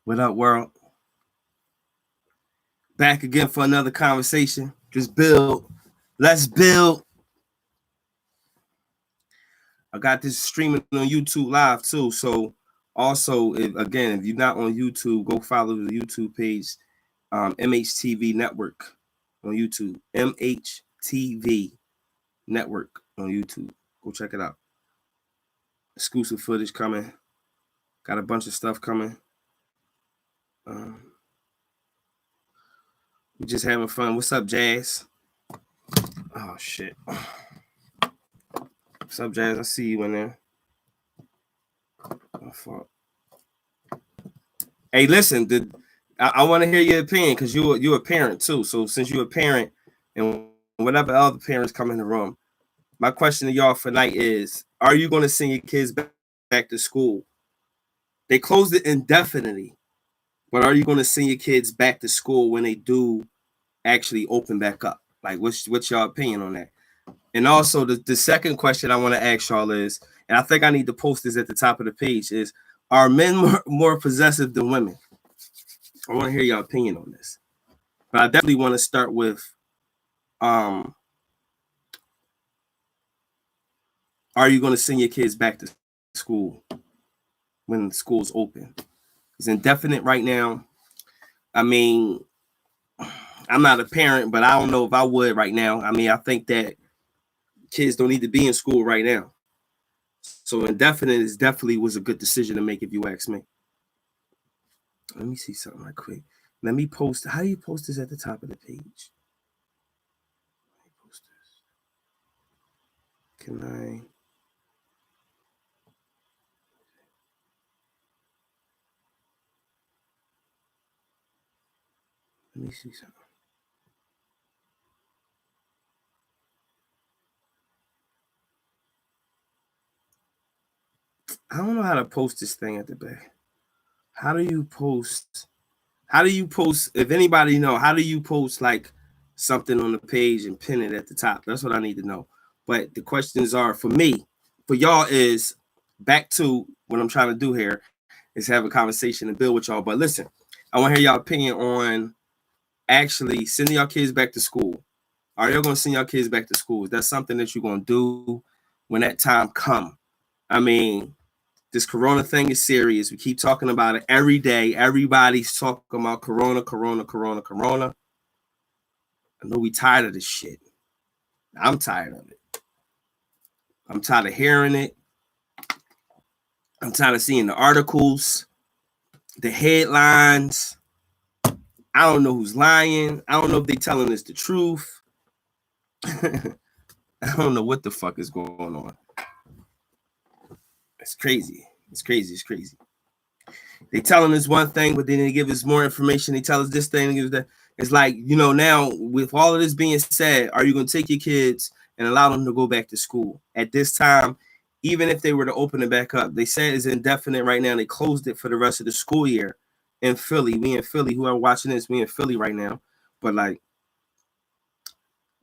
What up, world? Back again for another conversation. Just build. Let's build. I got this streaming on YouTube live too. So also, if you're not on YouTube, go follow the YouTube page, MHTV Network on YouTube. MHTV Network on YouTube. Go check it out. Exclusive footage coming. Got a bunch of stuff coming. We're just having fun. What's up, Jazz? Oh shit. What's up, Jazz? I see you in there. Oh, fuck. Hey, listen, I want to hear your opinion because you're a parent too. So since you're a parent and whatever other parents come in the room, my question to y'all for tonight is: are you going to send your kids back to school? They closed it indefinitely, but are you going to send your kids back to school when they do actually open back up? Like, what's your opinion on that? And also, the second question I want to ask y'all is, and I think I need to post this at the top of the page, is: are men more possessive than women? I want to hear your opinion on this. But I definitely want to start with, are you going to send your kids back to school when school's open? It's indefinite right now. I mean, I'm not a parent, but I don't know if I would right now. I mean, I think that kids don't need to be in school right now. So indefinite is definitely was a good decision to make if you ask me. Let me see something right quick. Let me post. How do you post this at the top of the page? Post this. Can I? Let me see something. I don't know how to post this thing at the back. How do you post? How do you post? If anybody know, how do you post like something on the page and pin it at the top? That's what I need to know. But the questions are for me, for y'all is back to what I'm trying to do here is have a conversation and build with y'all. But listen, I want to hear y'all opinion on actually sending y'all kids back to school. Are y'all going to send y'all kids back to school? Is that something that you're going to do when that time come? I mean, this corona thing is serious. We keep talking about it every day. Everybody's talking about corona. I know we tired of this shit. I'm tired of it. I'm tired of hearing it. I'm tired of seeing the articles, the headlines. I don't know who's lying. I don't know if they're telling us the truth. I don't know what the fuck is going on. It's crazy. They telling us one thing, but then they give us more information. They tell us this thing, give us that. It's like, now with all of this being said, are you going to take your kids and allow them to go back to school at this time, even if they were to open it back up? They said it's indefinite right now. They closed it for the rest of the school year in Philly. We in Philly. Whoever watching this, we in Philly right now. But like,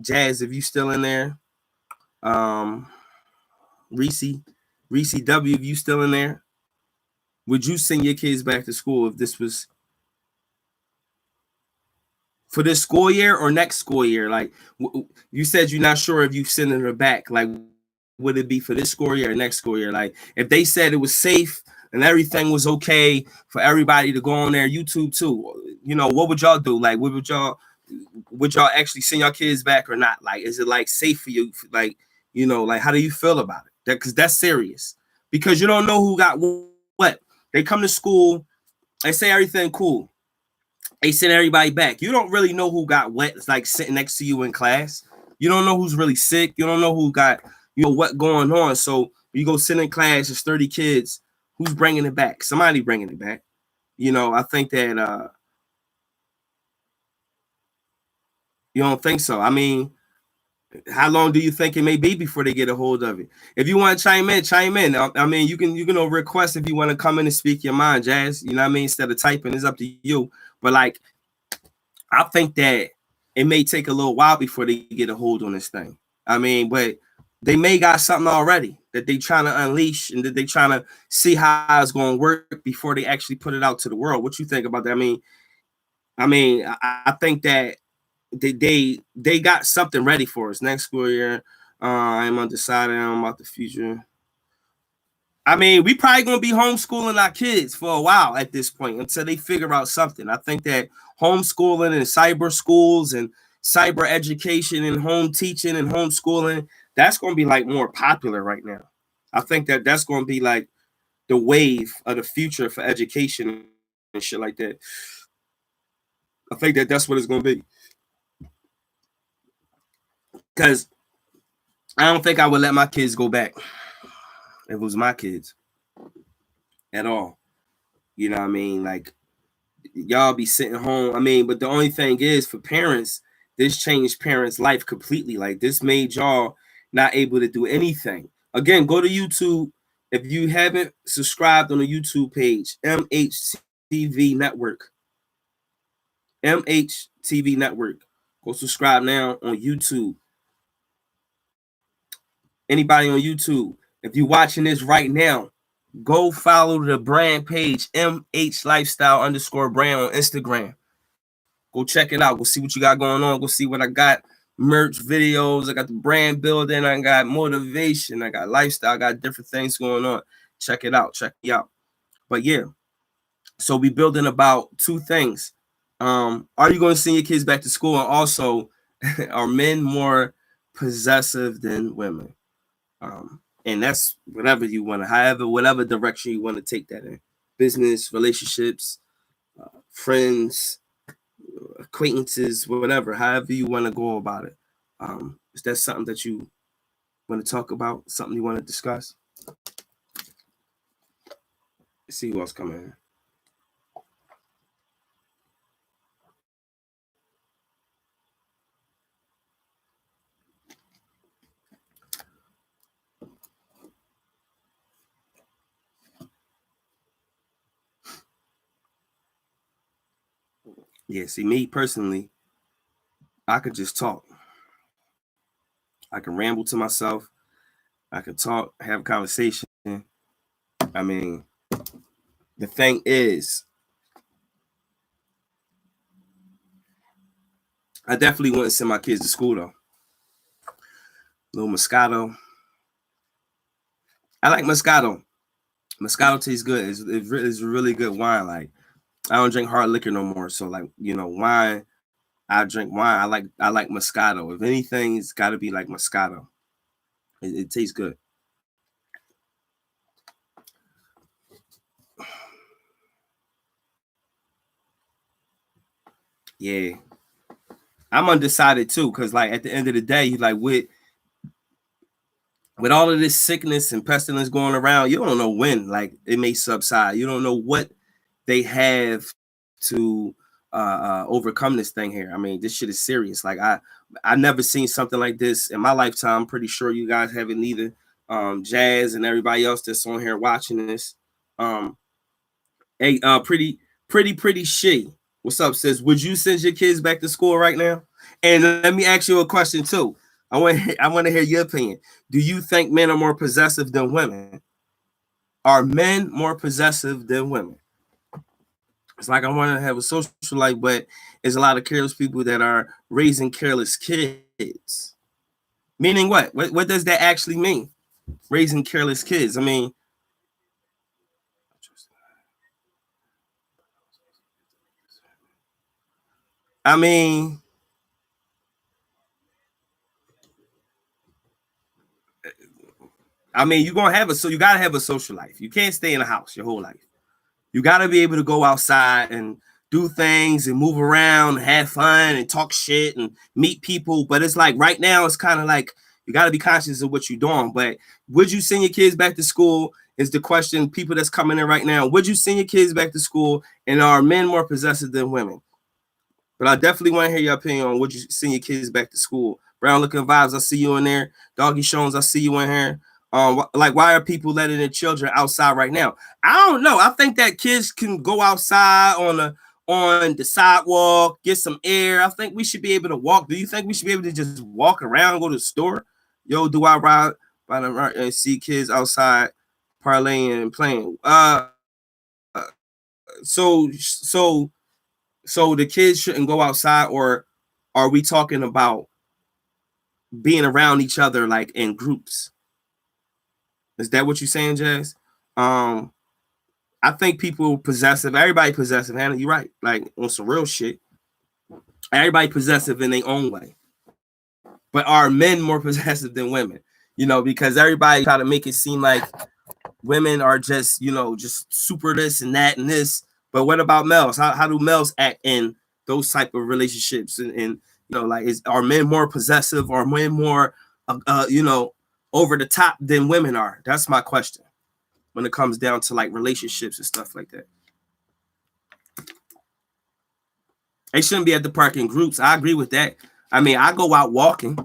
Jazz, if you still in there, Reese W, if you still in there, would you send your kids back to school if this was for this school year or next school year? Like, you said you're not sure if you sending her back. Like, would it be for this school year or next school year? Like, if they said it was safe and everything was okay for everybody to go on their YouTube too, what would y'all do? Like, would y'all actually send your kids back or not? Like, is it like safe for you? Like, like, how do you feel about it? Because that's serious. Because you don't know who got what. They come to school, they say everything cool. They send everybody back. You don't really know who got what. It's like sitting next to you in class. You don't know who's really sick. You don't know who got, what going on. So you go sit in class, there's 30 kids. Who's bringing it back? Somebody bringing it back. I think that, you don't think so? I mean, how long do you think it may be before they get a hold of it? If you want to chime in. I mean, you can request if you want to come in and speak your mind, Jazz. You know what I mean? Instead of typing, it's up to you. But like, I think that it may take a little while before they get a hold on this thing. I mean, but they may got something already. that they trying to unleash and that they trying to see how it's going to work before they actually put it out to the world. What you think about that? I think that they got something ready for us next school year. I'm undecided about the future. I mean, we probably gonna be homeschooling our kids for a while at this point until they figure out something. I think that homeschooling and cyber schools and cyber education and home teaching and homeschooling, that's gonna be like more popular right now. I think that that's gonna be like the wave of the future for education and shit like that. I think that that's what it's gonna be. Because I don't think I would let my kids go back if it was my kids at all. You know what I mean? Like, y'all be sitting home. I mean, but the only thing is for parents, this changed parents' life completely. Like, this made y'all not able to do anything. Again, go to YouTube. If you haven't subscribed on the YouTube page, MHTV Network. MHTV Network. Go subscribe now on YouTube. Anybody on YouTube, if you're watching this right now, go follow the brand page, MH Lifestyle _ brand on Instagram. Go check it out. Go see what you got going on. Go see what I got. Merch, videos. I got the brand building. I got motivation. I got lifestyle. I got different things going on. Check it out. Check it out. But yeah, so we building about two things. Are you going to send your kids back to school? And also, are men more possessive than women? And that's whatever you want to, whatever direction you want to take that in. Business, relationships, friends, acquaintances, whatever, however you want to go about it. Is that something that you want to talk about? Something you want to discuss? Let's see who else coming in. Yeah, see, me personally, I could just talk. I can ramble to myself. I can talk, have a conversation. I mean, the thing is, I definitely wouldn't send my kids to school though. Little Moscato. I like Moscato. Moscato tastes good. It's really good wine. Like, I don't drink hard liquor no more. So, like, you know, wine, I drink wine. I like Moscato. If anything, it's got to be like Moscato. It tastes good. Yeah, I'm undecided too, because like at the end of the day, you like with all of this sickness and pestilence going around, you don't know when like it may subside. You don't know what they have to overcome this thing here. I mean, this shit is serious. Like I never seen something like this in my lifetime. I'm pretty sure you guys haven't either. Jazz and everybody else that's on here watching this. Hey, pretty she. What's up, sis? Would you send your kids back to school right now? And let me ask you a question too. I want to hear your opinion. Do you think men are more possessive than women? Are men more possessive than women? It's like I want to have a social life, but there's a lot of careless people that are raising careless kids. Meaning what? What does that actually mean? Raising careless kids. I mean, you're gonna have you gotta have a social life. You can't stay in a house your whole life. You gotta be able to go outside and do things and move around, and have fun and talk shit and meet people. But it's like right now, it's kind of like you gotta be conscious of what you're doing. But would you send your kids back to school? Is the question. People that's coming in right now. Would you send your kids back to school? And are men more possessive than women? But I definitely want to hear your opinion on would you send your kids back to school? Brown looking vibes, I see you in there. Doggy Shones, I see you in here. Like, why are people letting their children outside right now? I don't know. I think that kids can go outside on the sidewalk, get some air. I think we should be able to walk. Do you think we should be able to just walk around, go to the store? Yo, do I ride and see kids outside parlaying and playing. So the kids shouldn't go outside, or are we talking about being around each other like in groups? Is that what you're saying, Jazz? I think people possessive, everybody possessive, Hannah, you're right. Like on some real shit. Everybody possessive in their own way. But are men more possessive than women? You know, because everybody try to make it seem like women are just, you know, just super this and that and this. But what about males? How do males act in those type of relationships? And you know, like, are men more possessive, or men more, you know, over the top than women are? That's my question when it comes down to like relationships and stuff like that. They shouldn't be at the park in groups. I agree with that. I mean, I go out walking.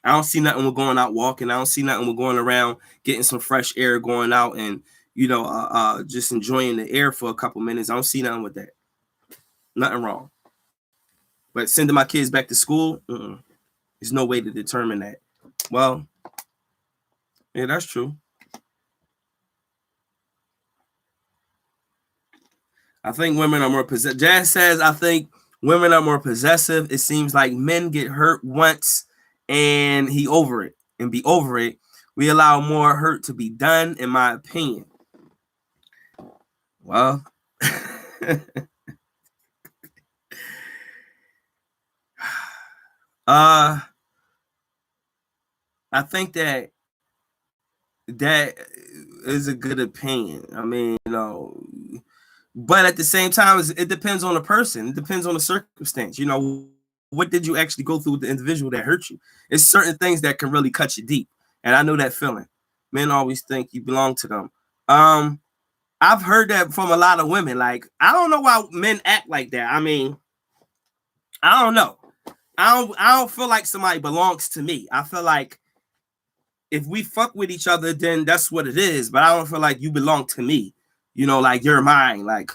I don't see nothing with going out walking. I don't see nothing with going around getting some fresh air, going out and, you know, just enjoying the air for a couple minutes. I don't see nothing with that. Nothing wrong. But sending my kids back to school, there's no way to determine that. Well, yeah, that's true. I think women are more possessive. Jazz says, I think women are more possessive. It seems like men get hurt once and be over it. We allow more hurt to be done, in my opinion. Well, I think that is a good opinion. I mean, you know, but at the same time, it depends on the person. It depends on the circumstance. You know, what did you actually go through with the individual that hurt you? It's certain things that can really cut you deep. And I know that feeling. Men always think you belong to them. I've heard that from a lot of women. Like, I don't know why men act like that. I mean, I don't know. I don't feel like somebody belongs to me. I feel like if we fuck with each other, then that's what it is. But I don't feel like you belong to me. You know, like you're mine. Like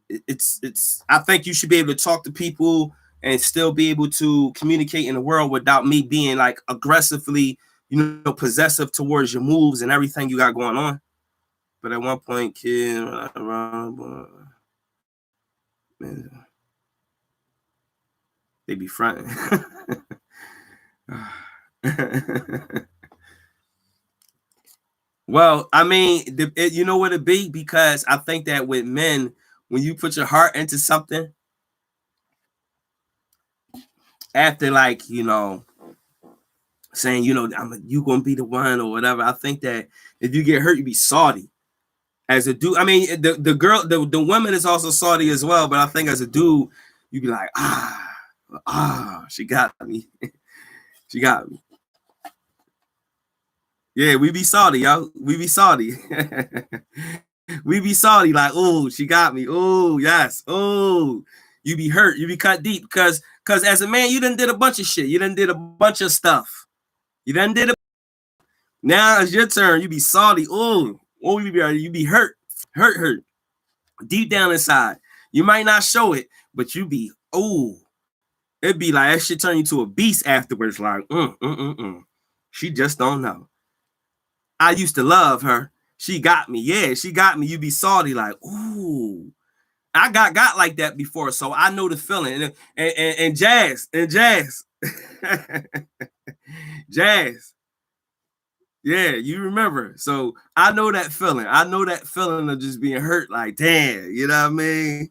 it's. I think you should be able to talk to people and still be able to communicate in the world without me being like aggressively, you know, possessive towards your moves and everything you got going on. But at one point, kid, man, they be fronting. Well, I mean, you know what it be? Because I think that with men, when you put your heart into something, after like, you know, saying, you know, you gonna be the one or whatever, I think that if you get hurt, you be salty. As a dude, I mean, the woman is also salty as well, but I think as a dude, you be like, she got me. She got me. Yeah, we be salty, yo. We be salty. We be salty, like, oh, she got me. Oh, yes. Oh, you be hurt. You be cut deep because as a man, you done did a bunch of shit. You done did a bunch of stuff. You done did it. Now it's your turn. You be salty. Oh, you be hurt. Hurt. Deep down inside. You might not show it, but you be, it'd be like that shit turn you to a beast afterwards. Like, she just don't know. I used to love her. She got me. Yeah, she got me. You be salty, like, ooh. I got like that before, so I know the feeling. And Jazz. Jazz. Yeah, you remember. So I know that feeling. I know that feeling of just being hurt, like, damn, you know what I mean?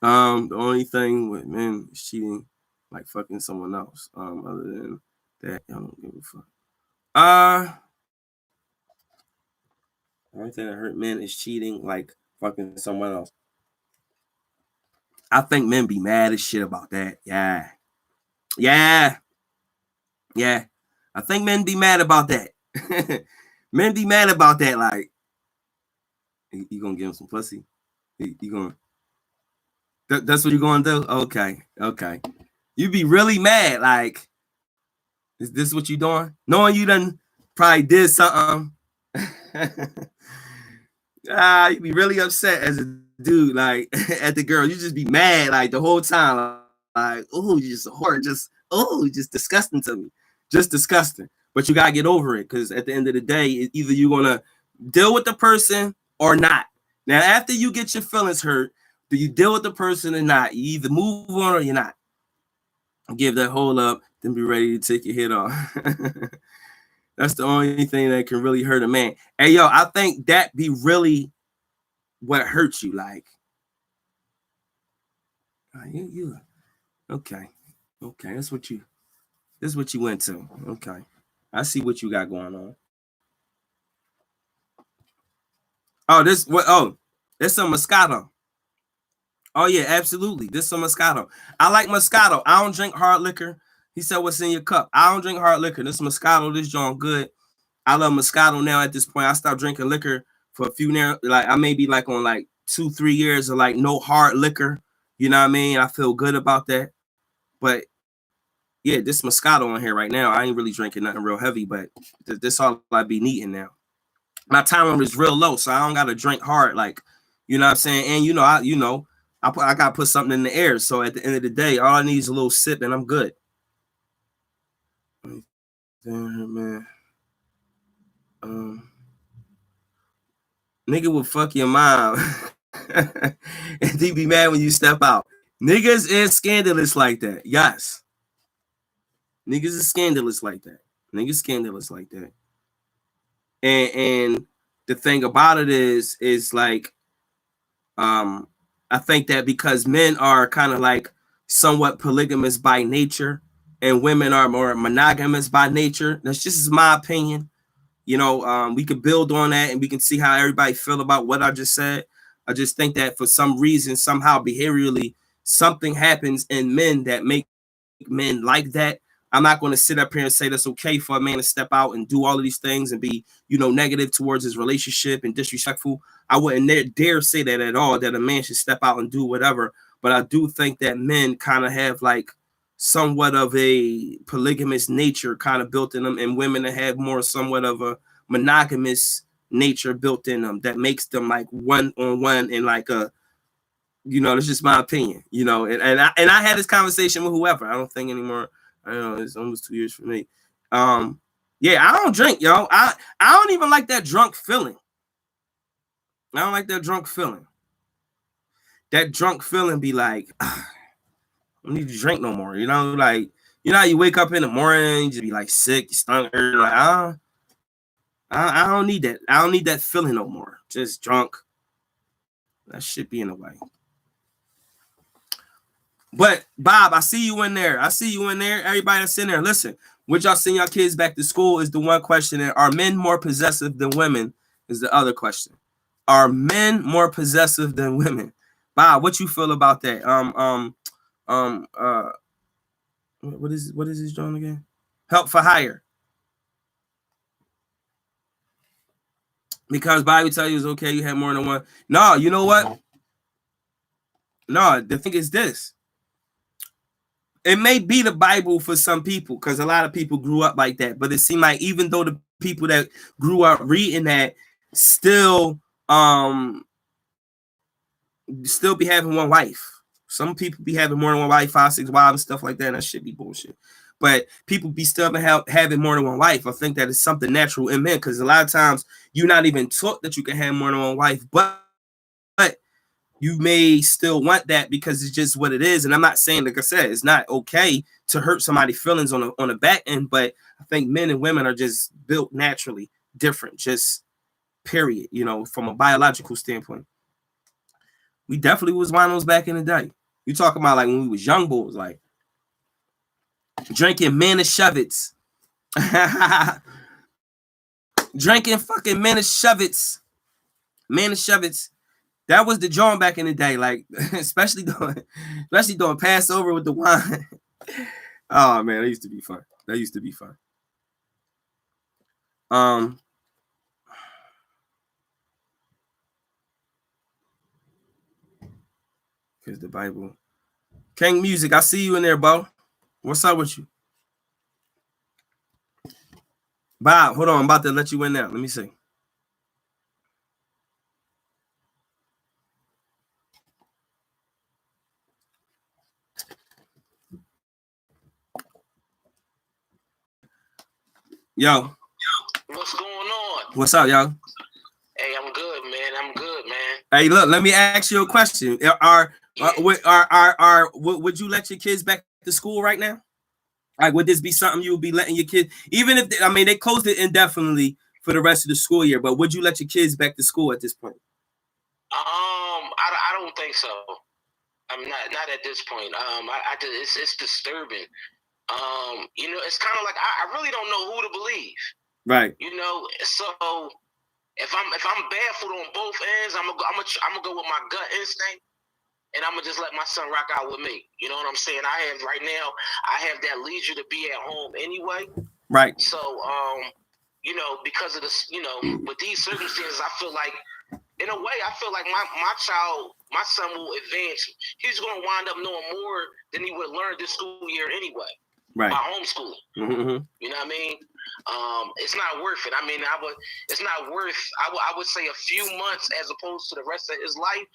The only thing with men is cheating, like fucking someone else. Other than that, I don't give a fuck. The only thing that hurt men is cheating, like fucking someone else. I think men be mad as shit about that. Yeah. I think men be mad about that. Men be mad about that. Like, you gonna give him some pussy? You gonna? That's what you gonna do? Okay. You be really mad. Like, is this what you doing? Knowing you done probably did something. You be really upset as a dude, like at the girl. You just be mad like the whole time. Like, oh, you just a whore, just disgusting to me. Just disgusting. But you gotta get over it, because at the end of the day, either you're gonna deal with the person or not. Now, after you get your feelings hurt, do you deal with the person or not? You either move on or you're not. Give that hold up, then be ready to take your head off. That's the only thing that can really hurt a man. Hey, yo, I think that be really what hurts you. Like, you okay. That's what you went to. Okay. I see what you got going on. Oh, this what? Oh, it's some Moscato. Oh yeah, absolutely. This some Moscato. I like Moscato. I don't drink hard liquor. He said, "What's in your cup?" I don't drink hard liquor. This Moscato, this joint good. I love Moscato now. At this point, I stopped drinking liquor for a few now. Like I may be like on like 2-3 years of like no hard liquor. You know what I mean? I feel good about that. But yeah, this Moscato on here right now. I ain't really drinking nothing real heavy, but this all I be needing now. My timer is real low, so I don't gotta drink hard, like, you know what I'm saying. And I gotta put something in the air. So at the end of the day, all I need is a little sip, and I'm good. Man, nigga will fuck your mom, and he be mad when you step out. Niggas is scandalous like that. Yes, niggas is scandalous like that. Niggas scandalous like that. And the thing about it is like, I think that because men are kind of like somewhat polygamous by nature and women are more monogamous by nature. That's just my opinion. We could build on that and we can see how everybody feel about what I just said. I just think that for some reason, somehow behaviorally, something happens in men that make men like that. I'm not going to sit up here and say that's okay for a man to step out and do all of these things and be, negative towards his relationship and disrespectful. I wouldn't dare say that at all, that a man should step out and do whatever. But I do think that men kind of have like somewhat of a polygamous nature kind of built in them, and women that have more somewhat of a monogamous nature built in them that makes them like one on one and like a, that's just my opinion, and I had this conversation with whoever. I don't think anymore. I don't know, it's almost 2 years for me. Yeah, I don't drink, yo. I don't even like that drunk feeling. I don't like that drunk feeling. That drunk feeling be like, I don't need to drink no more. Like, how you wake up in the morning, you just be like sick, your stomach hurt, like, I don't need that. I don't need that feeling no more. Just drunk. That shit be in the way. But Bob, I see you in there. Everybody that's in there, listen. Would y'all send y'all kids back to school is the one question. And are men more possessive than women is the other question. Are men more possessive than women? Bob, what you feel about that? What is his genre again? Help for Hire. Because Bobby tell you it's okay, you have more than one. No, you know what? No, the thing is this. It may be the Bible for some people because a lot of people grew up like that. But it seemed like even though the people that grew up reading that still be having one wife. Some people be having more than one wife, 5, 6 wives and stuff like that. And that should be bullshit. But people be still having more than one wife. I think that is something natural in men because a lot of times you're not even taught that you can have more than one wife, but you may still want that because it's just what it is. And I'm not saying, like I said, it's not okay to hurt somebody's feelings on the back end, but I think men and women are just built naturally different, just period, from a biological standpoint. We definitely was winos back in the day. You talking about like when we was young boys, like drinking Manischewitz. Drinking fucking Manischewitz. That was the joint back in the day, like especially doing Passover with the wine. Oh man, that used to be fun. Because the Bible. King Music, I see you in there, Bo. What's up with you? Bob, hold on, I'm about to let you in now. Let me see. Yo. What's going on? What's up, yo? Hey, I'm good, man. I'm good, man. Hey, look, let me ask you a question. Would you let your kids back to school right now? Like, would this be something you would be letting your kids, even if they closed it indefinitely for the rest of the school year, but would you let your kids back to school at this point? I don't think so. I'm not at this point. It's disturbing. It's kind of like I really don't know who to believe. Right. So if I'm baffled on both ends, I'm gonna go with my gut instinct, and I'm gonna just let my son rock out with me. You know what I'm saying? I have that leisure to be at home anyway. Right. So because of this, with these circumstances, I feel like, in a way, my son will advance. He's going to wind up knowing more than he would have learned this school year anyway. Right. By homeschooling. Mm-hmm. You know what I mean? It's not worth it. It's not worth, I would say, a few months as opposed to the rest of his life.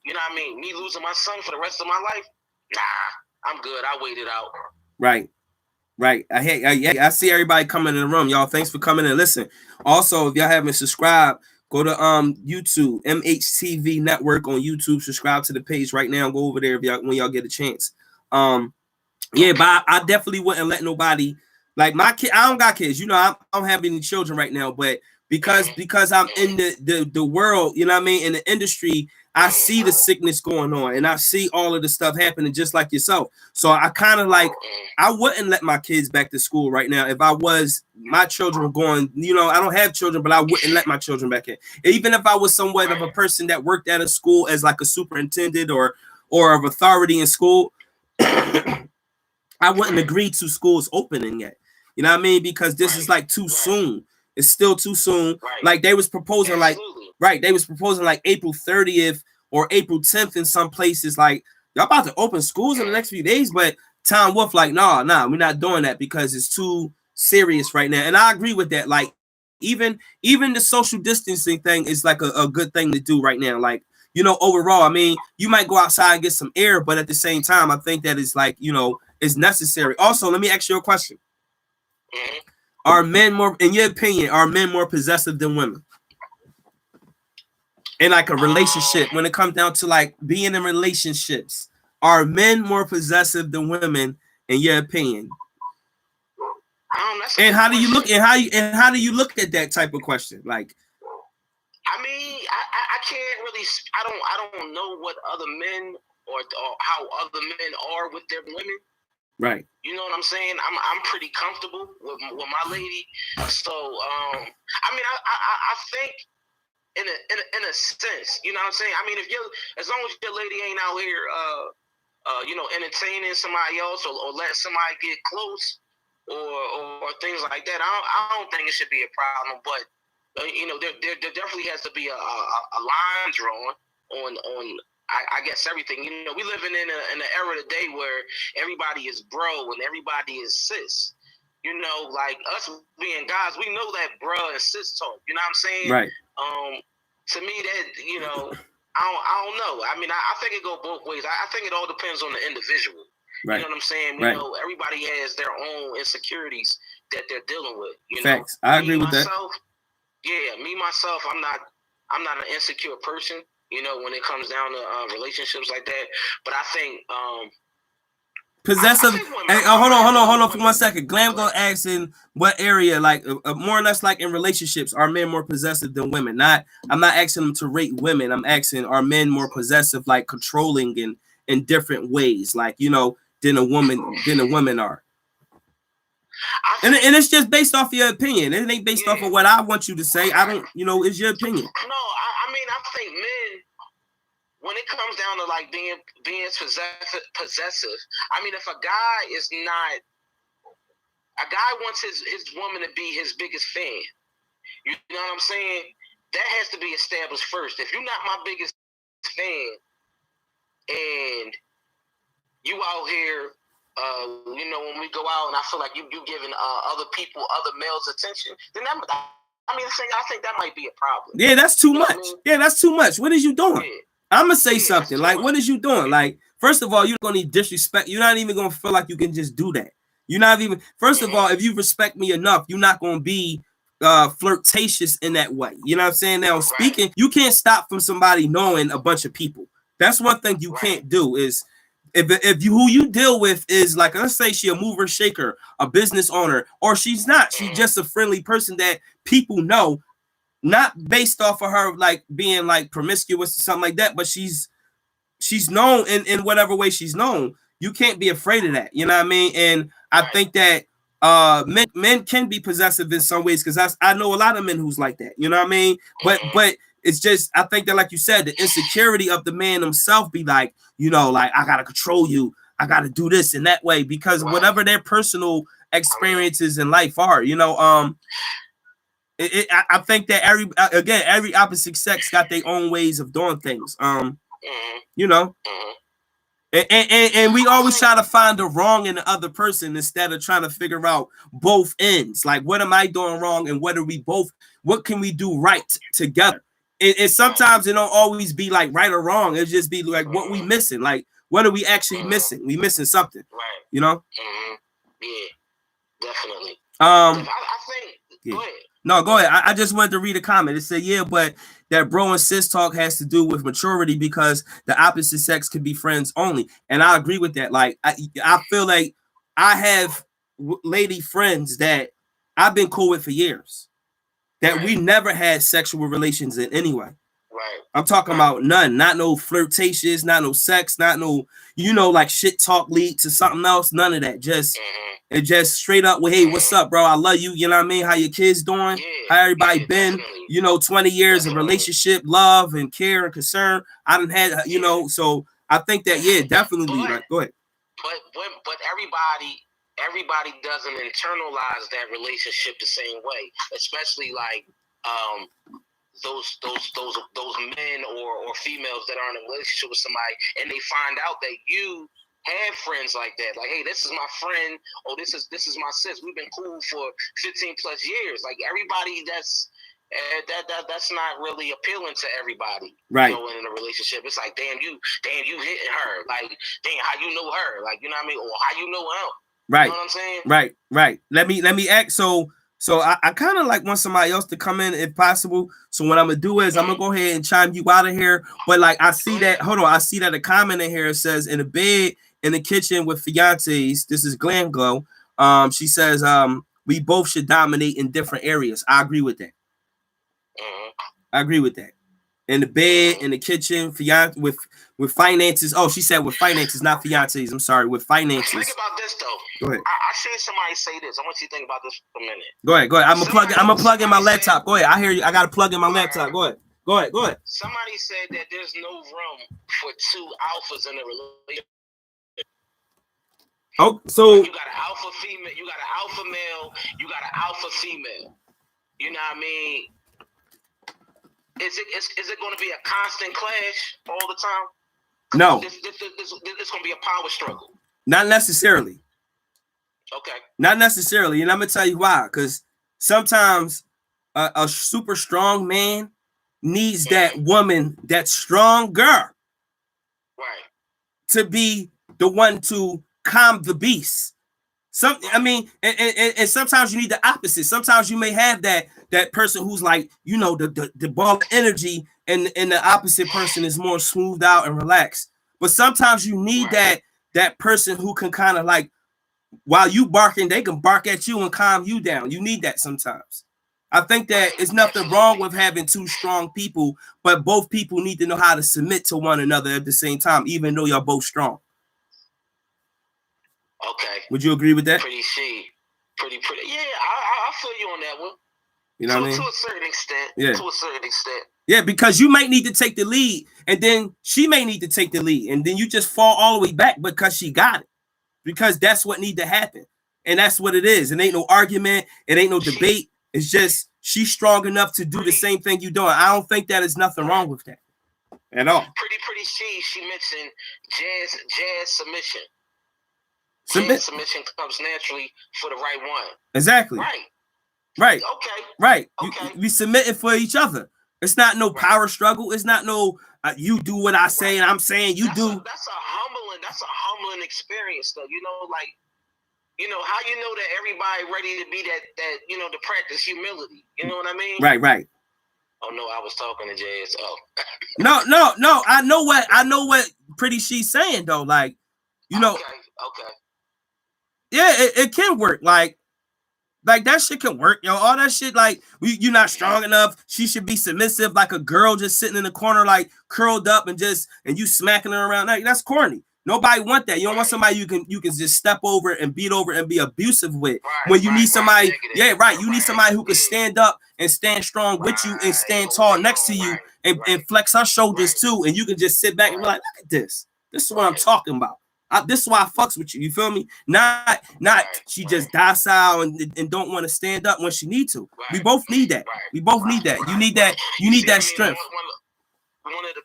You know what I mean? Me losing my son for the rest of my life? Nah, I'm good. I waited out. Right. I see everybody coming in the room. Y'all, thanks for coming in. Listen, also, if y'all haven't subscribed, go to YouTube, MHTV Network on YouTube. Subscribe to the page right now. Go over there when y'all get a chance. Yeah, but I definitely wouldn't let nobody, like my kid. I don't got kids. I don't have any children right now, but because I'm in the world, you know what I mean, in the industry, I see the sickness going on and I see all of the stuff happening just like yourself. So I kind of like, I wouldn't let my kids back to school right now. If my children were going, I don't have children, but I wouldn't let my children back in. Even if I was somewhat of a person that worked at a school as like a superintendent or of authority in school, I wouldn't agree to schools opening yet. You know what I mean? Because this is like too soon. It's still too soon. Right. Like they was proposing they was proposing like April 30th or April 10th in some places. Like, y'all about to open schools in the next few days, but Tom Wolf like, nah, we're not doing that because it's too serious right now. And I agree with that. Like, even the social distancing thing is like a good thing to do right now. Like, overall, I mean, you might go outside and get some air, but at the same time, I think that is like, is necessary. Also, let me ask you a question. Are men more, in your opinion, more possessive than women? In like a relationship, when it comes down to like being in relationships, are men more possessive than women in your opinion? And how do you look at that type of question? Like, I mean, I can't really. I don't know what other men or how other men are with their women. Right. You know what I'm saying? I'm pretty comfortable with my lady. So I mean, I think in a sense, you know what I'm saying? I mean, as long as your lady ain't out here entertaining somebody else or letting somebody get close or things like that, I don't think it should be a problem. But there definitely has to be a line drawn on I guess everything. We living in an era today where everybody is bro and everybody is sis. Like us being guys, we know that bro and sis talk. You know what I'm saying? Right. To me, that I don't know. I mean, I think it go both ways. I think it all depends on the individual. Right. You know what I'm saying? Right. Everybody has their own insecurities that they're dealing with. Facts. I agree with that. Yeah, me myself, I'm not an insecure person. When it comes down to relationships like that. But I think possessive. Hey, hold on for 1 second. Glam gonna ask in what area, like more or less, like in relationships, are men more possessive than women? I'm not asking them to rate women. I'm asking, are men more possessive, like controlling in different ways, like than a women are. And it's just based off your opinion. It ain't based off of what I want you to say. I don't, it's your opinion. No, I mean, I think men, when it comes down to like being possessive, I mean, if a guy wants his woman to be his biggest fan, you know what I'm saying? That has to be established first. If you're not my biggest fan and you out here, when we go out and I feel like you giving other people, other males attention, then I think that might be a problem. Yeah, that's too much. I mean? Yeah, that's too much. What is you doing? Yeah. I'm gonna say something. Like, what is you doing? Like, first of all, you're gonna need disrespect. You're not even gonna feel like you can just do that. You're not even, first of all, if you respect me enough, you're not going to be flirtatious in that way. You know what I'm saying? Now, speaking, you can't stop from somebody knowing a bunch of people. That's one thing you can't do is if you who you deal with is like, let's say she a mover shaker, a business owner, or she's not. She's just a friendly person that people know, not based off of her like being like promiscuous or something like that, but she's known in whatever way she's known. You can't be afraid of that. You know what I mean? And I think that men can be possessive in some ways, because I know a lot of men who's like that. You know what I mean? But it's just, I think that, like you said, the insecurity of the man himself be like, you know, like, I gotta control you, I gotta do this in that way, because whatever their personal experiences in life are, you know, I think that every opposite sex got their own ways of doing things. You know. And we always try to find the wrong in the other person instead of trying to figure out both ends. Like, what am I doing wrong, and what can we do right together? And sometimes it don't always be like right or wrong. It just be like what we missing. Like, what are we actually missing? We missing something. Right. You know? Yeah, definitely. I think. Go ahead. No, go ahead. I just wanted to read a comment. It said, yeah, but that bro and sis talk has to do with maturity, because the opposite sex can be friends only. And I agree with that. Like, I feel like I have lady friends that I've been cool with for years, that we never had sexual relations in any way. Right. I'm talking about none, not no flirtatious, not no sex, not no, you know, like shit talk lead to something else. None of that. Just it just straight up, well, hey, what's up, bro? I love you. You know what I mean? How your kids doing? How everybody been? Definitely. You know, 20 years of relationship, love and care and concern. I done had, you know, so I think that, yeah, definitely. Like, go ahead. But everybody doesn't internalize that relationship the same way, especially like those men or females that are in a relationship with somebody, and they find out that you have friends like that. Like, hey, this is my friend. Oh, this is my sis. We've been cool for 15 plus years. Like, everybody that's not really appealing to everybody. Right. You know, in a relationship, it's like, damn, you hitting her. Like, damn, how you know her? Like, you know what I mean? Or how you know him? Right. You know what I'm saying? Right. Let me act. So I kind of like want somebody else to come in if possible. So what I'm gonna do is I'm gonna go ahead and chime you out of here. But like, I see that. Hold on. I see that a comment in here says, in the bed in the kitchen with fiancés. This is Glam Glow. She says we both should dominate in different areas. I agree with that. I agree with that. In the bed, in the kitchen, with finances. Oh, she said with finances, not fiancés. I'm sorry, with finances. Think about this though. Go ahead. I seen somebody say this. I want you to think about this for a minute. Go ahead. I'm gonna plug in my laptop. Go ahead. I hear you. I gotta plug in my laptop. Go ahead. Somebody said that there's no room for two alphas in a relationship. Oh, so you got an alpha female, you got an alpha male, you got an alpha female. You know what I mean? Is it going to be a constant clash all the time? No. It's going to be a power struggle. Not necessarily. Okay. Not necessarily, and I'm gonna tell you why. Because sometimes a super strong man needs that woman, that strong girl, right, to be the one to calm the beast. And sometimes you need the opposite. Sometimes you may have that person who's like, you know, the ball of energy, and the opposite person is more smoothed out and relaxed. But sometimes you need that person who can kind of like, while you barking, they can bark at you and calm you down. You need that sometimes. I think that it's nothing wrong with having two strong people, but both people need to know how to submit to one another at the same time, even though you're both strong. Okay. Would you agree with that? Pretty. Yeah, I feel you on that one. You know what I mean? To a certain extent. Yeah. To a certain extent. Yeah, because you might need to take the lead, and then she may need to take the lead, and then you just fall all the way back because she got it. Because that's what need to happen. And that's what it is. It ain't no argument. It ain't no debate. It's just she's strong enough to do the same thing you're doing. I don't think that is nothing wrong with that at all. Pretty she mentioned jazz submission. Submission comes naturally for the right one. Exactly. Right. Okay. Right. Okay. We submitting for each other. It's not no power struggle. It's not no you do what I say and I'm saying you do. That's a humbling experience though. You know, like you know, how you know that everybody ready to be that you know, to practice humility. You know what I mean? Right. Oh no, I was talking to Jazz. Oh. No. I know what Pretty she's saying though. Like, you know, okay. Yeah, it can work. Like that shit can work, yo. All that shit, like, you're not strong enough. She should be submissive, like a girl just sitting in the corner, like curled up and you smacking her around. Like, that's corny. Nobody want that. You don't want somebody you can just step over and beat over and be abusive with. When you need somebody, you need somebody who can stand up and stand strong with you and stand tall next to you and flex her shoulders too. And you can just sit back and be like, look at this. This is what I'm talking about. This is why I fucks with you. You feel me? Not she just docile and don't want to stand up when she need to. We both need that. We both need that. You need that. You need that strength. One of the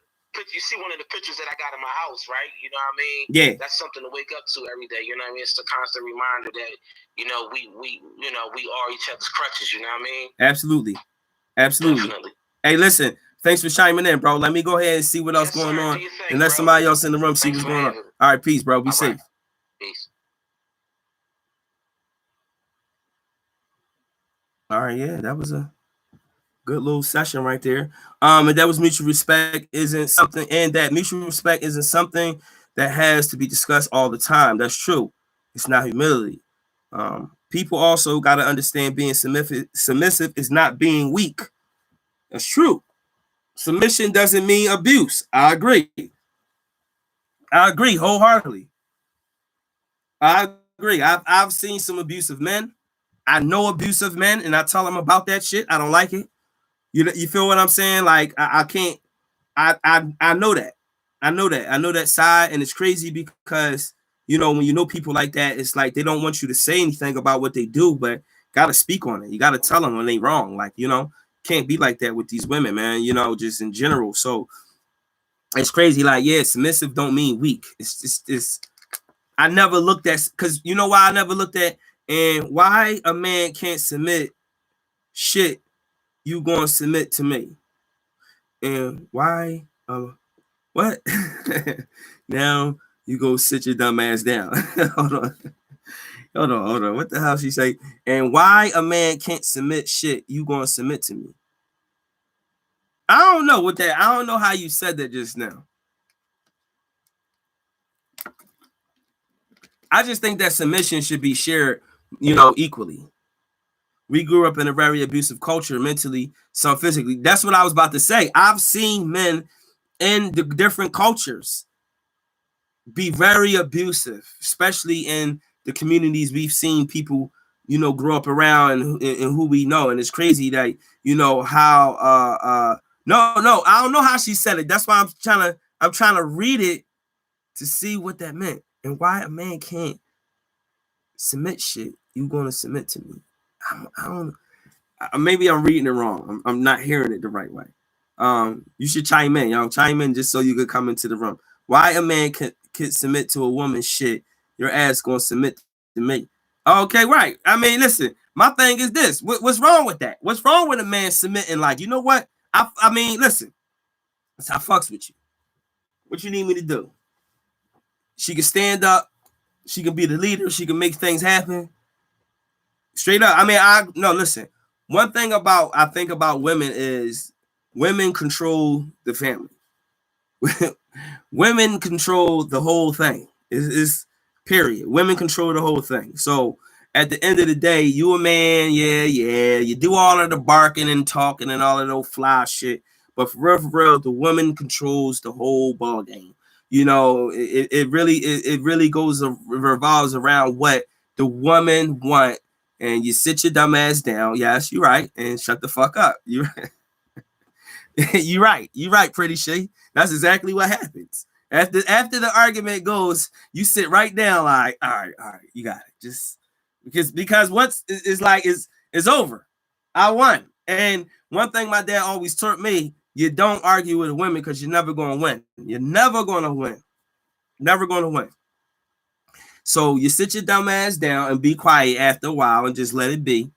you see one of the pictures that I got in my house, right? You know what I mean? Yeah. That's something to wake up to every day. You know what I mean? It's a constant reminder that, you know, we are each other's crutches. You know what I mean? Absolutely. Definitely. Hey, listen. Thanks for chiming in, bro. Let me go ahead and see what else going on, and let somebody else in the room see what's going on. All right, peace, bro. Be safe. Peace. All right, yeah, that was a good little session right there. And that was mutual respect isn't something, and that mutual respect isn't something that has to be discussed all the time. That's true. It's not humility. People also got to understand being submissive is not being weak. That's true. Submission doesn't mean abuse. I agree wholeheartedly. I agree. I've seen some abusive men. I know abusive men, and I tell them about that shit. I don't like it. You feel what I'm saying? Like, I can't. I know that. I know that side, and it's crazy because, you know, when you know people like that, it's like they don't want you to say anything about what they do, but gotta speak on it. You gotta tell them when they wrong. Like, you know, can't be like that with these women, man. You know, just in general. So it's crazy. Like, yeah, submissive don't mean weak. It's I never looked at, because you know why I never looked at, and why a man can't submit shit. You gonna submit to me, and why? What? Now you go sit your dumb ass down. Hold on. What the hell she say? And why a man can't submit shit? You gonna submit to me? I don't know what that. I don't know how you said that just now. I just think that submission should be shared, you know, equally. We grew up in a very abusive culture, mentally, some physically. That's what I was about to say. I've seen men in the different cultures be very abusive, especially in the communities we've seen people, you know, grow up around and who we know. And it's crazy that, you know, how no, I don't know how she said it. That's why I'm trying to read it to see what that meant and why a man can't submit shit. You gonna submit to me? I don't. Maybe I'm reading it wrong. I'm not hearing it the right way. You should chime in, y'all. Chime in just so you could come into the room. Why a man can submit to a woman's shit? Your ass gonna submit to me? Okay, right. I mean, listen. My thing is this. What's wrong with that? What's wrong with a man submitting? Like, you know what? I mean, listen. I fucks with you. What you need me to do? She can stand up. She can be the leader. She can make things happen. Straight up. I mean, listen. One thing I think about women is women control the family. Women control the whole thing. It's period. Women control the whole thing. So at the end of the day, you a man, yeah, you do all of the barking and talking and all of those fly shit. But for real, the woman controls the whole ball game. You know, it really revolves around what the woman want. And you sit your dumb ass down. Yes, you're right. And shut the fuck up. You're right. You're right, Pretty Shay. That's exactly what happens. After the argument goes, you sit right down like, all right, you got it. Just because once it's like it's over. I won. And one thing my dad always taught me, you don't argue with women because you're never gonna win. You're never gonna win. Never gonna win. So you sit your dumb ass down and be quiet after a while and just let it be.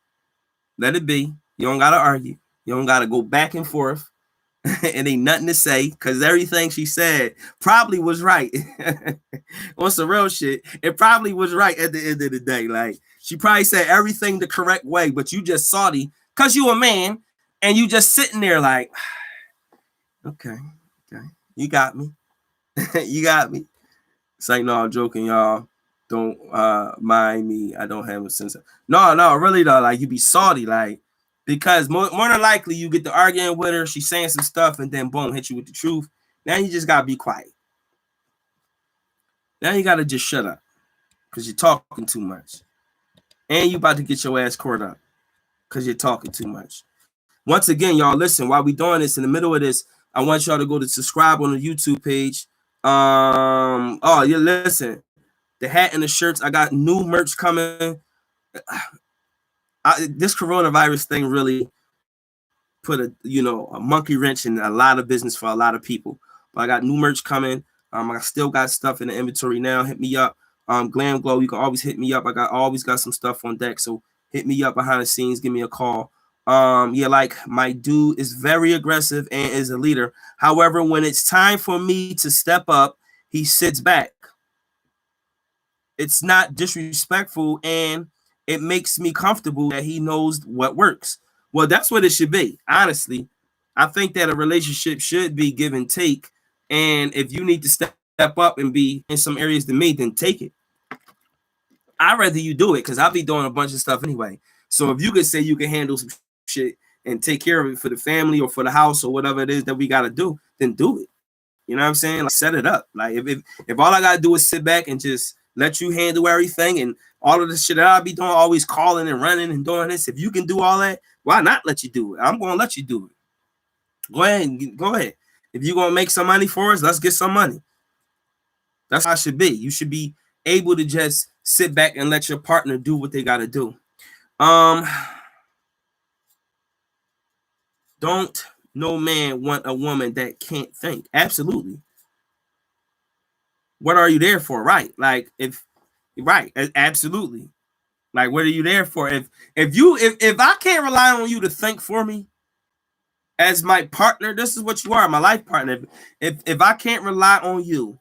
Let it be. You don't gotta argue. You don't gotta go back and forth. and ain't nothing to say because everything she said probably was right. On some real shit, it probably was right at the end of the day. Like she probably said everything the correct way, but you just salty because you a man and you just sitting there like, okay, you got me. You got me. It's like, no, I'm joking, y'all. Don't mind me. I don't have a sense of no, really though. Like you be salty, like because more than likely you get to arguing with her, she's saying some stuff, and then boom, hit you with the truth. Now you just gotta be quiet. Now you gotta just shut up because you're talking too much, and you about to get your ass caught up because you're talking too much. Once again, y'all, listen. While we doing this, in the middle of this, I want y'all to go to subscribe on the YouTube page. Oh yeah, listen. The hat and the shirts. I got new merch coming. This coronavirus thing really put a monkey wrench in a lot of business for a lot of people. But I got new merch coming. I still got stuff in the inventory now. Hit me up. Glam Glow, you can always hit me up. Always got some stuff on deck. So hit me up behind the scenes. Give me a call. Yeah, like my dude is very aggressive and is a leader. However, when it's time for me to step up, he sits back. It's not disrespectful, and it makes me comfortable that he knows what works. Well, that's what it should be. Honestly, I think that a relationship should be give and take. And if you need to step up and be in some areas to me, then take it. I'd rather you do it because I'll be doing a bunch of stuff anyway. So if you could say you can handle some shit and take care of it for the family or for the house or whatever it is that we got to do, then do it. You know what I'm saying? Like set it up. Like if all I got to do is sit back and just let you handle everything and all of the shit that I'll be doing, always calling and running and doing this. If you can do all that, why not let you do it? I'm going to let you do it. Go ahead. If you're going to make some money for us, let's get some money. That's how it should be. You should be able to just sit back and let your partner do what they got to do. Don't no man want a woman that can't think. Absolutely. What are you there for? Right. Like absolutely. Like, what are you there for? If I can't rely on you to think for me as my partner, this is what you are, my life partner. If I can't rely on you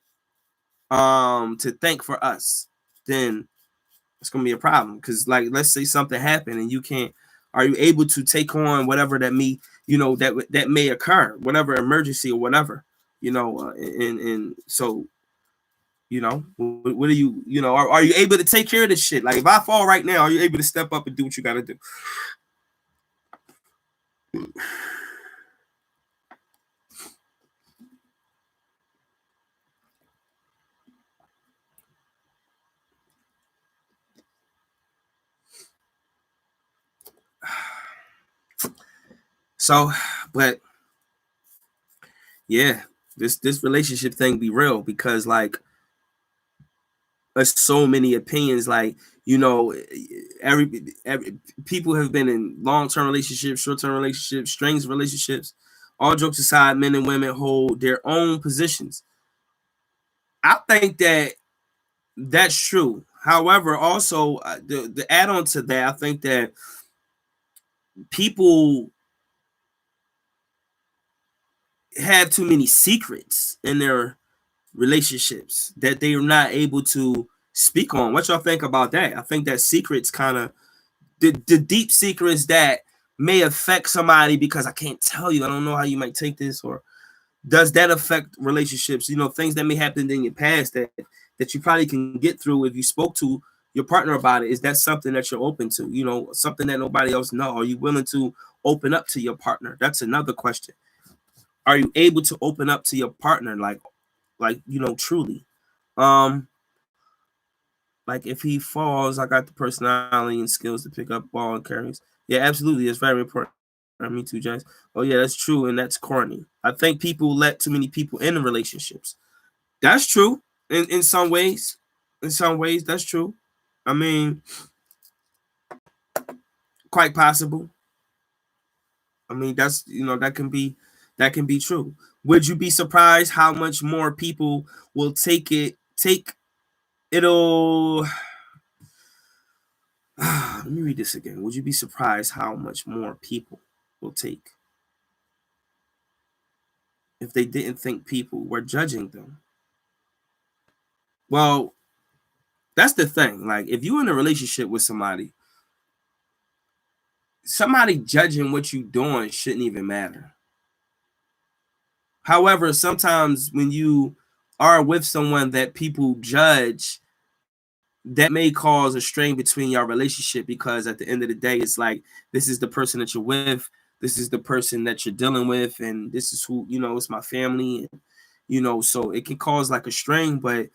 to think for us, then it's gonna be a problem. Because like let's say something happened and you can't, are you able to take on whatever that may occur, whatever emergency or whatever, and so what are you, are you able to take care of this shit? Like if I fall right now, are you able to step up and do what you got to do? So, but yeah, this relationship thing be real because like there's so many opinions. Like every people have been in long-term relationships, short-term relationships, strings relationships. All jokes aside, men and women hold their own positions. I think that that's true. However, also the add-on to that, I think that people have too many secrets in their relationships that they are not able to speak on. What y'all think about that? I think that secrets kind of the deep secrets that may affect somebody because I can't tell you. I don't know how you might take this, or does that affect relationships? Things that may happen in your past that you probably can get through if you spoke to your partner about it. Is that something that you're open to? Something that nobody else knows. Are you willing to open up to your partner? That's another question. Are you able to open up to your partner like truly? Like if he falls, I got the personality and skills to pick up ball and carries. Yeah, absolutely. It's very important. Me too, James. Oh yeah, that's true, and that's corny. I think people let too many people in relationships. That's true. In some ways. In some ways, that's true. I mean, quite possible. I mean, that's that can be true. Would you be surprised how much more people will take it'll let me read this again. Would you be surprised how much more people will take if they didn't think people were judging them? Well, that's the thing. Like, if you're in a relationship with somebody judging what you're doing shouldn't even matter. However, sometimes when you are with someone that people judge, that may cause a strain between your relationship, because at the end of the day, it's like, this is the person that you're with, this is the person that you're dealing with, and this is who, it's my family, so it can cause like a strain. But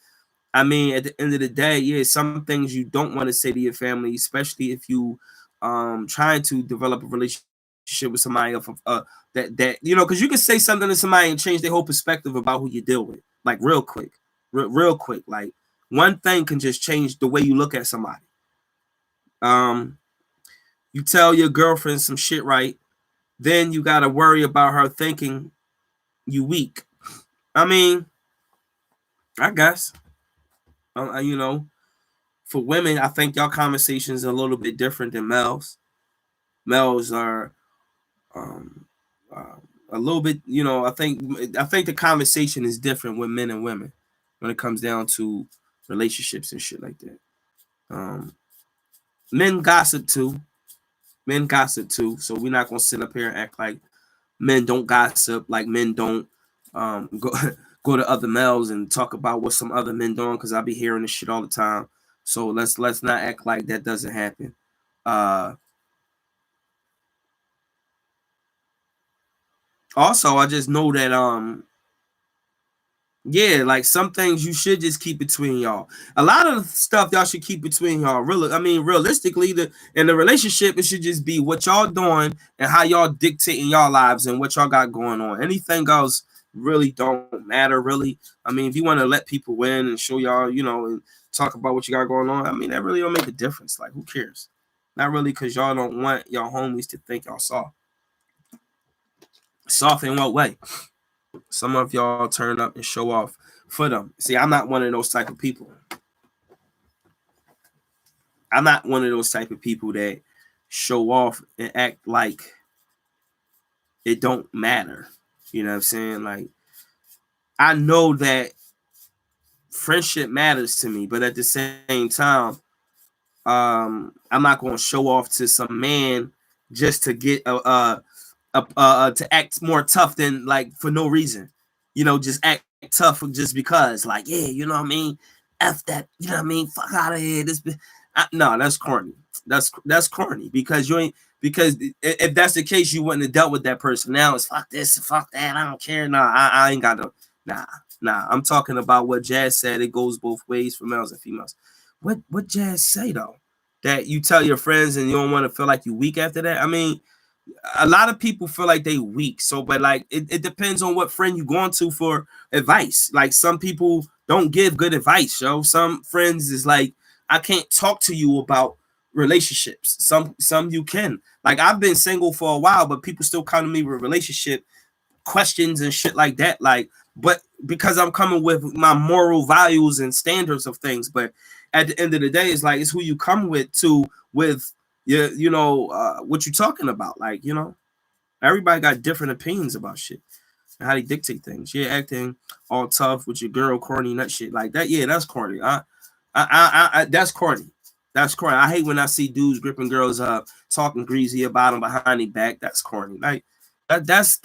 I mean, at the end of the day, yeah, some things you don't want to say to your family, especially if you trying to develop a relationship with somebody of that because you can say something to somebody and change their whole perspective about who you deal with, like real quick, real quick. Like, one thing can just change the way you look at somebody. You tell your girlfriend some shit, right? Then you got to worry about her thinking you weak. I mean, I guess, for women, I think y'all conversations are a little bit different than males. Males are a little bit, I think the conversation is different with men and women when it comes down to relationships and shit like that. Men gossip too. So we're not gonna sit up here and act like men don't gossip, like men don't go to other males and talk about what some other men doing, because I be hearing this shit all the time. So let's not act like that doesn't happen. Also, I just know that yeah, like some things you should just keep between y'all. A lot of stuff y'all should keep between y'all. Realistically, in the relationship, it should just be what y'all doing and how y'all dictating y'all lives and what y'all got going on. Anything else really don't matter, really. I mean, if you want to let people win and show y'all, and talk about what you got going on, I mean, that really don't make a difference. Like, who cares? Not really, because y'all don't want y'all homies to think y'all soft. Soft in what way? Some of y'all turn up and show off for them. See, I'm not one of those type of people. I'm not one of those type of people that show off and act like it don't matter. You know what I'm saying? Like, I know that friendship matters to me, but at the same time, I'm not going to show off to some man just to get to act more tough than, like, for no reason, just act tough just because, like, yeah, you know what I mean? F that, you know what I mean? Fuck out of here. No, that's corny. That's corny, because if that's the case, you wouldn't have dealt with that person. Now it's fuck this, fuck that. I don't care. Nah, I ain't got no. Nah. I'm talking about what Jazz said. It goes both ways for males and females. What Jazz say though? That you tell your friends and you don't want to feel like you weak after that. I mean, a lot of people feel like they weak. So, but like, it depends on what friend you're going to for advice. Like, some people don't give good advice, yo. Some friends is like, I can't talk to you about relationships. Some you can. Like, I've been single for a while, but people still come to me with relationship questions and shit like that. Like, but because I'm coming with my moral values and standards of things. But at the end of the day, it's like, it's who you come with what you talking about. Like, everybody got different opinions about shit and how they dictate things. Yeah, acting all tough with your girl, corny, nut shit like that. Yeah, that's corny. That's corny. That's corny. I hate when I see dudes gripping girls up, talking greasy about them behind their back. That's corny. Like, that's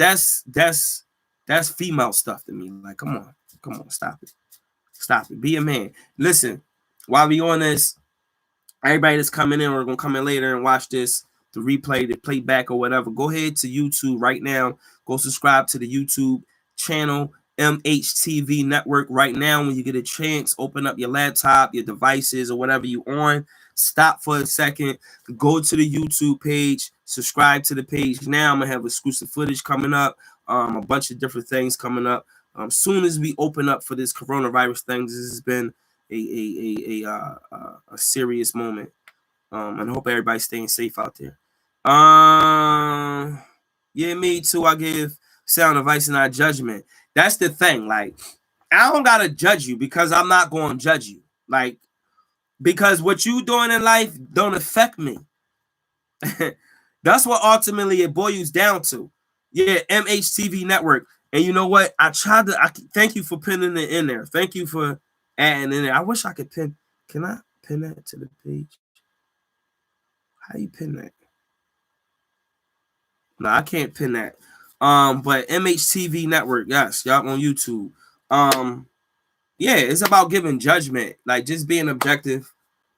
female stuff to me. Like, come on, stop it. Be a man. Listen, while we on this, everybody that's coming in or gonna come in later and watch this, the replay, the playback or whatever, go ahead to YouTube right now. Go subscribe to the YouTube channel, MHTV Network, right now. When you get a chance, open up your laptop, your devices, or whatever you on. Stop for a second. Go to the YouTube page. Subscribe to the page now. I'm gonna have exclusive footage coming up. A bunch of different things coming up. Soon as we open up for this coronavirus thing, this has been a serious moment. And I hope everybody's staying safe out there. Yeah, me too. I give sound advice and not judgment. That's the thing. Like, I don't gotta judge you, because I'm not going to judge you. Like, because what you doing in life don't affect me. That's what ultimately it boils down to. Yeah, MHTV Network. And you know what? I thank you for pinning it in there. Thank you for adding in there. I wish I could pin. Can I pin that to the page? How you pin that? No, I can't pin that. But MHTV Network, yes, y'all on YouTube. Yeah, it's about giving judgment, like just being objective,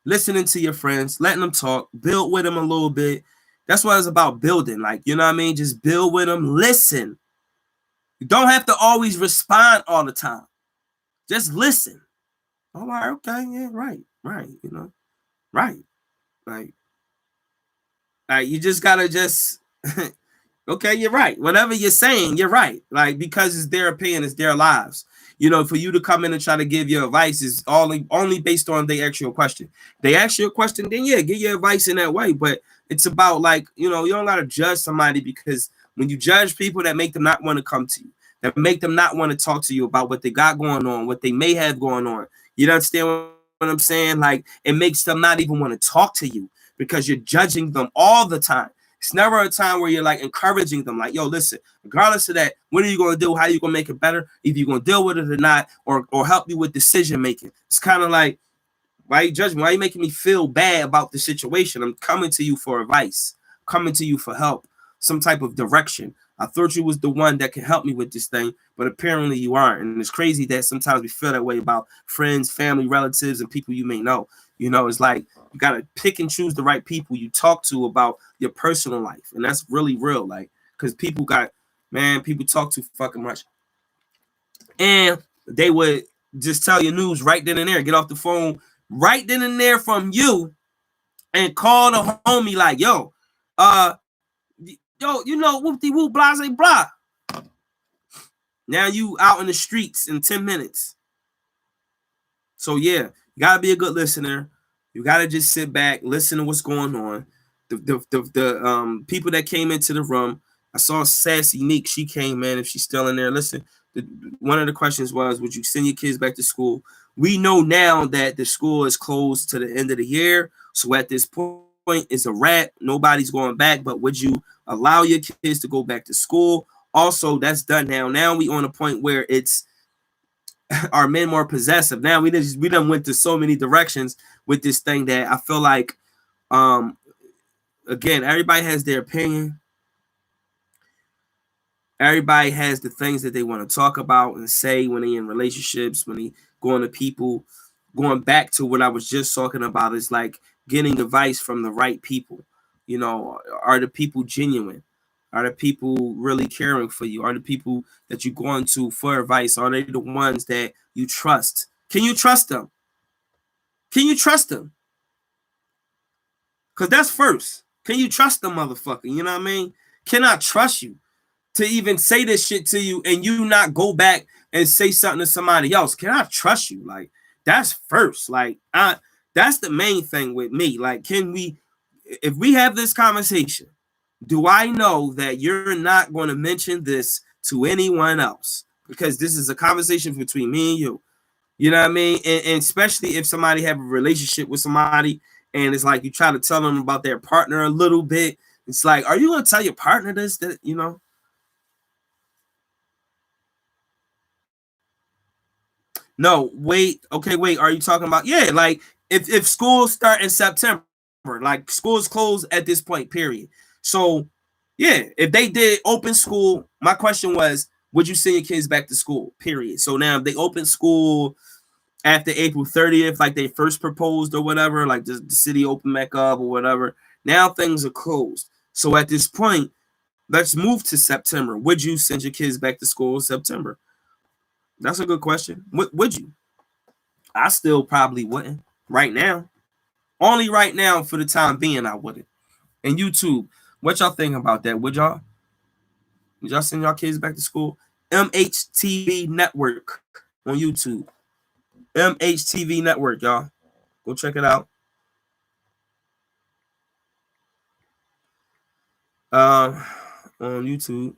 listening to your friends, letting them talk, build with them a little bit. That's what it's about, building. Like, you know what I mean? Just build with them, listen. You don't have to always respond all the time. Just listen. All right, okay, yeah, right, you know, right. Like you just gotta just okay, you're right. Whatever you're saying, you're right. Like, because it's their opinion, it's their lives. You know, for you to come in and try to give your advice is only based on they ask you a question. They ask you a question, then yeah, give your advice in that way. But it's about, like, you know, you don't gotta judge somebody, because when you judge people, that make them not want to come to you, that make them not want to talk to you about what they got going on, what they may have going on. You understand what I'm saying? Like, it makes them not even want to talk to you because you're judging them all the time. It's never a time where you're like encouraging them, like, yo, listen, regardless of that, what are you going to do? How are you going to make it better? If you're going to deal with it or not, or help you with decision making. It's kind of like, why are you judging me? Why are you making me feel bad about the situation? I'm coming to you for advice, coming to you for help, some type of direction. I thought you was the one that can help me with this thing, but apparently you aren't. And it's crazy that sometimes we feel that way about friends, family, relatives, and people you may know. You know, it's like you got to pick and choose the right people you talk to about your personal life. And that's really real, like, because people talk too fucking much. And they would just tell you news right then and there, get off the phone right then and there from you and call the homie like, yo, you know, whoop-de-whoop, blase, blah. Now you out in the streets in 10 minutes. So yeah, you gotta be a good listener. You gotta just sit back, listen to what's going on. The people that came into the room, I saw Sassy Neek. She came in. If she's still in there, listen. One of the questions was, would you send your kids back to school? We know now that the school is closed to the end of the year. So at this point, it's a wrap. Nobody's going back. But would you allow your kids to go back to school? Also, that's done now. Now we on a point where it's, are men more possessive? Now we done went to so many directions with this thing that I feel like, again, everybody has their opinion. Everybody has the things that they want to talk about and say when they're in relationships, when they going to people. Going back to what I was just talking about is like getting advice from the right people. You know, are the people genuine? Are the people really caring for you? Are the people that you're going to for advice, are they the ones that you trust? Can you trust them? Can you trust them? Because that's first. Can you trust them, motherfucker? You know what I mean? Can I trust you to even say this shit to you and you not go back and say something to somebody else? Can I trust you? Like, that's first. Like, that's the main thing with me. Like, can we, if we have this conversation, do I know that you're not going to mention this to anyone else? Because this is a conversation between me and you. You know what I mean? And especially if somebody have a relationship with somebody and it's like you try to tell them about their partner a little bit. It's like, are you going to tell your partner this? That, you know? No, wait. Okay, wait. Are you talking about, yeah, like if schools start in September, like schools close at this point, period. So yeah, if they did open school, my question was, would you send your kids back to school? Period. So now if they open school after April 30th, like they first proposed or whatever, like the city opened back up or whatever, now things are closed. So at this point, let's move to September. Would you send your kids back to school in September? That's a good question. Would you? I still probably wouldn't right now. Only right now for the time being, I wouldn't. And YouTube, what y'all think about that? Would y'all send y'all kids back to school? MHTV Network on YouTube. MHTV Network, y'all. Go check it out. On YouTube.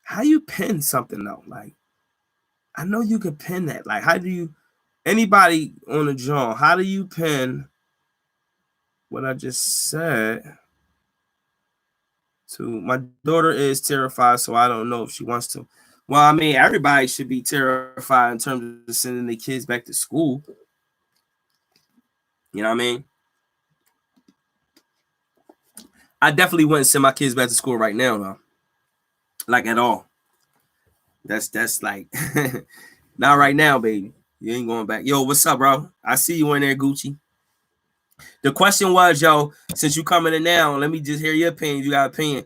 How you pin something though? Like, I know you could pin that. Like, how do you, anybody on the jaw, how do you pin what I just said to my daughter is terrified, so I don't know if she wants to. Well, I mean, everybody should be terrified in terms of sending their kids back to school. You know what I mean? I definitely wouldn't send my kids back to school right now, though. Like at all. That's like not right now, baby. You ain't going back. Yo, what's up, bro? I see you in there, Gucci. The question was, yo, since you coming in now, let me just hear your opinion. You got an opinion.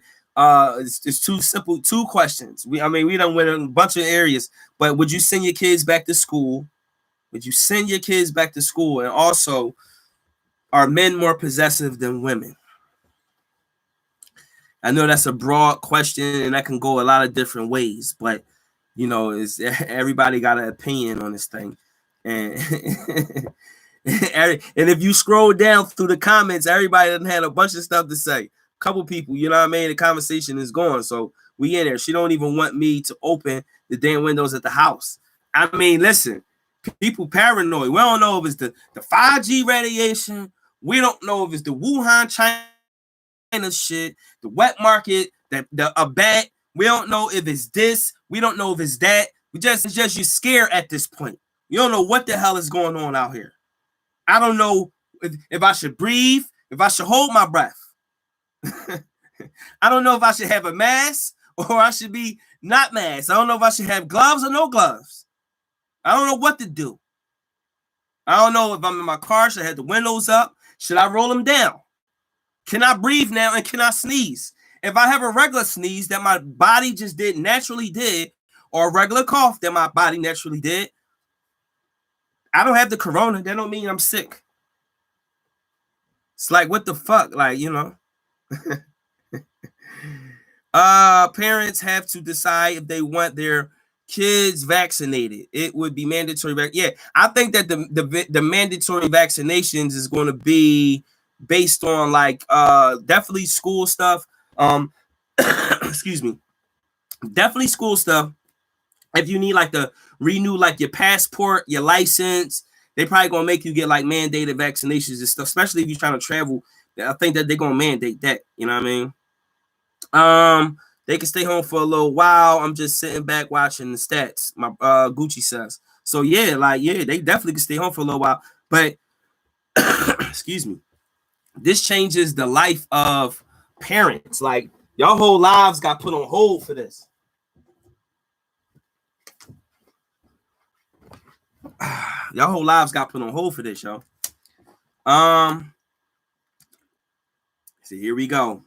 It's too simple. Two questions. We done went in a bunch of areas, but would you send your kids back to school? Would you send your kids back to school? And also, are men more possessive than women? I know that's a broad question, and that can go a lot of different ways, but you know, is everybody got an opinion on this thing, and and if you scroll down through the comments, everybody done had a bunch of stuff to say. A couple people, you know what I mean? The conversation is going, so we in there. She don't even want me to open the damn windows at the house. I mean, listen, people paranoid. We don't know if it's the 5G radiation. We don't know if it's the Wuhan, China shit, the wet market, a bat. We don't know if it's this. We don't know if it's that. It's just you're scared at this point. You don't know what the hell is going on out here. I don't know if I should breathe, if I should hold my breath. I don't know if I should have a mask or I should be not masked. I don't know if I should have gloves or no gloves. I don't know what to do. I don't know if I'm in my car. Should I have the windows up? Should I roll them down? Can I breathe now and can I sneeze? If I have a regular sneeze that my body just naturally did, or a regular cough that my body naturally did, I don't have the corona. That don't mean I'm sick. It's like, what the fuck? Like, you know. Parents have to decide if they want their kids vaccinated. It would be mandatory. Yeah, I think that the mandatory vaccinations is going to be based on like definitely school stuff. Excuse me. Definitely school stuff. If you need like to renew like your passport, your license, they probably gonna make you get like mandated vaccinations and stuff, especially if you're trying to travel. I think that they're gonna mandate that, you know what I mean? They can stay home for a little while. I'm just sitting back watching the stats. My Gucci says. So yeah, they definitely can stay home for a little while. But excuse me, this changes the life of parents. Like y'all whole lives got put on hold for this. Y'all whole lives got put on hold for this, yo. So here we go.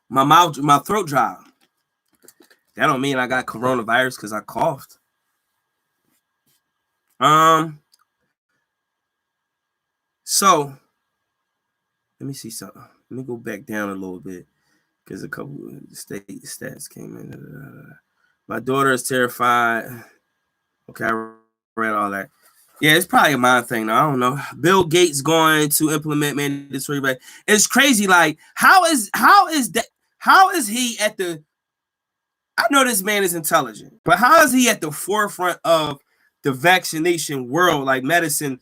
My throat dry. That don't mean I got coronavirus because I coughed. So let me see something. Let me go back down a little bit because a couple of the state stats came in. My daughter is terrified. Okay, I read all that. Yeah, it's probably a mind thing. I don't know. Bill Gates going to implement mandatory vaccine. It's crazy. Like, how is he at the? I know this man is intelligent, but how is he at the forefront of the vaccination world, like medicine?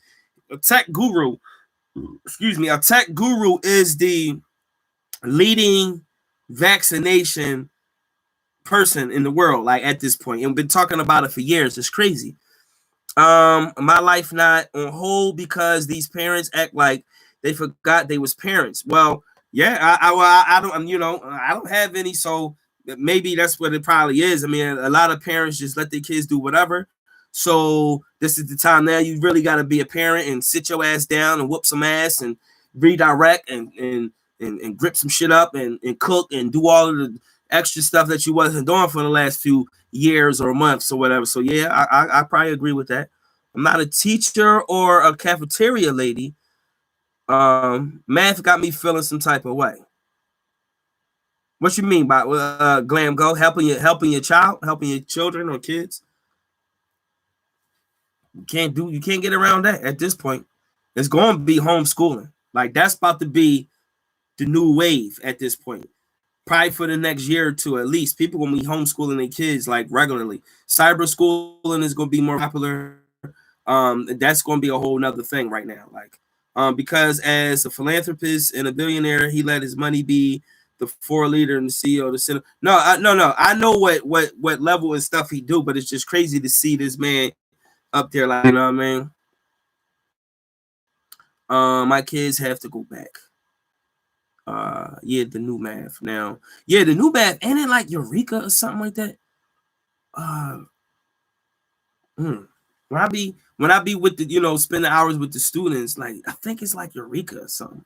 A tech guru. Excuse me. A tech guru is the leading vaccination person in the world, like at this point, and we've been talking about it for years. It's crazy. My life not on hold because these parents act like they forgot they was parents. Well, yeah, I don't, you know, I don't have any, so maybe that's what it probably is. I mean, a lot of parents just let their kids do whatever. So this is the time now you really got to be a parent and sit your ass down and whoop some ass and redirect and grip some shit up and cook and do all of the extra stuff that you wasn't doing for the last few years or months or whatever. So yeah, I probably agree with that. I'm not a teacher or a cafeteria lady. Math got me feeling some type of way. What you mean by Glam Go? Helping your child, helping your children or kids? You can't get around that at this point. It's going to be homeschooling. Like that's about to be the new wave at this point. Probably for the next year or two at least. People gonna be homeschooling their kids like regularly. Cyber schooling is gonna be more popular. That's gonna be a whole nother thing right now. Like Because as a philanthropist and a billionaire, he let his money be the floor leader and the CEO of the center. No. I know what level and stuff he do, but it's just crazy to see this man up there, like, you know what I mean? My kids have to go back. Yeah, the new math now. Yeah, the new math, ain't it like Eureka or something like that? When I be with the, spending hours with the students, like, I think it's like Eureka or something.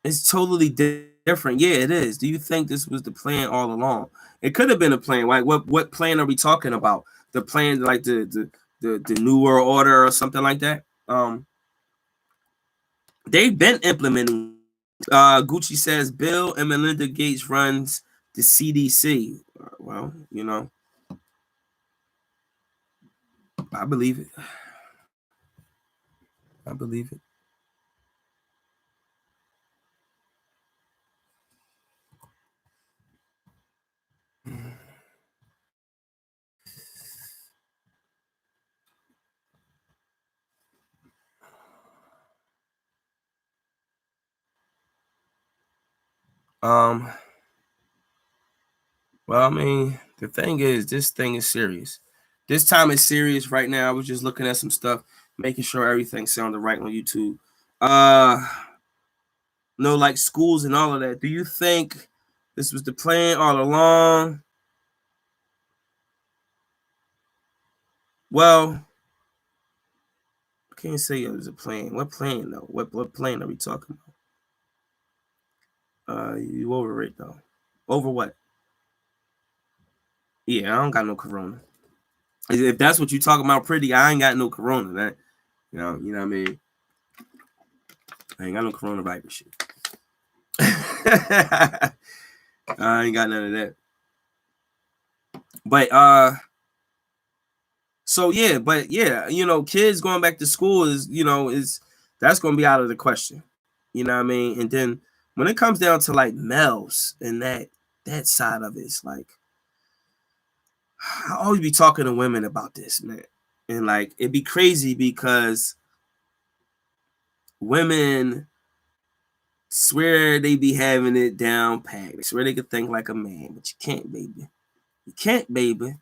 It's totally different. Yeah, it is. Do you think this was the plan all along? It could have been a plan. Like, what plan are we talking about? The plan, like the New World Order or something like that. They've been implementing. Gucci says Bill and Melinda Gates runs the CDC. Well, I believe it. I believe it. Well, I mean, the thing is, this thing is serious. This time is serious right now. I was just looking at some stuff, making sure everything sounded right on YouTube. No, like schools and all of that. Do you think this was the plan all along? Well, I can't say it was a plan. What plan though? What plan are we talking about? You over it though. Over what? Yeah, I don't got no corona. If that's what you talking about, pretty, I ain't got no corona. That you know what I mean. I ain't got no coronavirus shit. I ain't got none of that. But so yeah, kids going back to school is that's gonna be out of the question. You know what I mean? And then when it comes down to like males and that side of it, it's like I always be talking to women about this, man. And like it'd be crazy because women swear they be having it down pat. They swear they could think like a man, but you can't, baby. You can't, baby.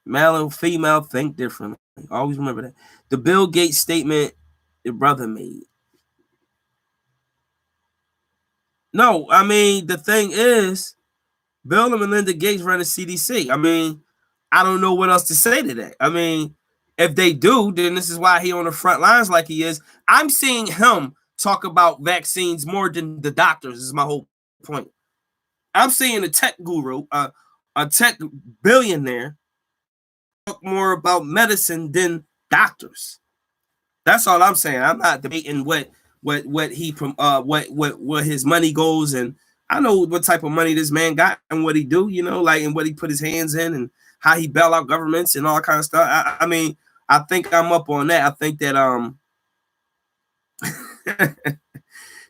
Male and female think differently. Always remember that. The Bill Gates statement your brother made. No, I mean, the thing is, Bill and Melinda Gates run the CDC. I mean, I don't know what else to say to that. I mean, if they do, then this is why he on the front lines like he is. I'm seeing him talk about vaccines more than the doctors, is my whole point. I'm seeing a tech guru, a tech billionaire, talk more about medicine than doctors. That's all I'm saying. I'm not debating what his money goes, and I know what type of money this man got and what he do, like, and what he put his hands in and how he bail out governments and all kind of stuff. I mean, I think I'm up on that. I think that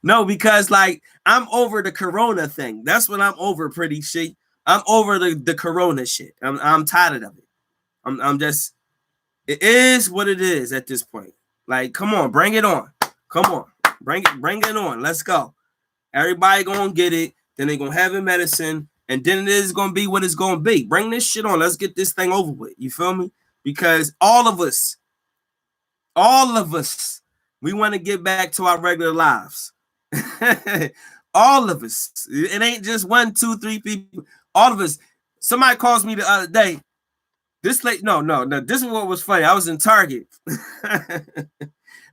no, because like I'm over the corona thing. That's what I'm over, pretty shit. I'm over the corona shit. I'm tired of it. I'm just, it is what it is at this point. Like, come on, bring it on. Come on, bring it on. Let's go. Everybody gonna get it. Then they gonna have it medicine, and then it is gonna be what it's gonna be. Bring this shit on. Let's get this thing over with. You feel me? Because all of us, we want to get back to our regular lives. All of us. It ain't just 1, 2, 3 people. All of us. Somebody calls me the other day. This is what was funny. I was in Target.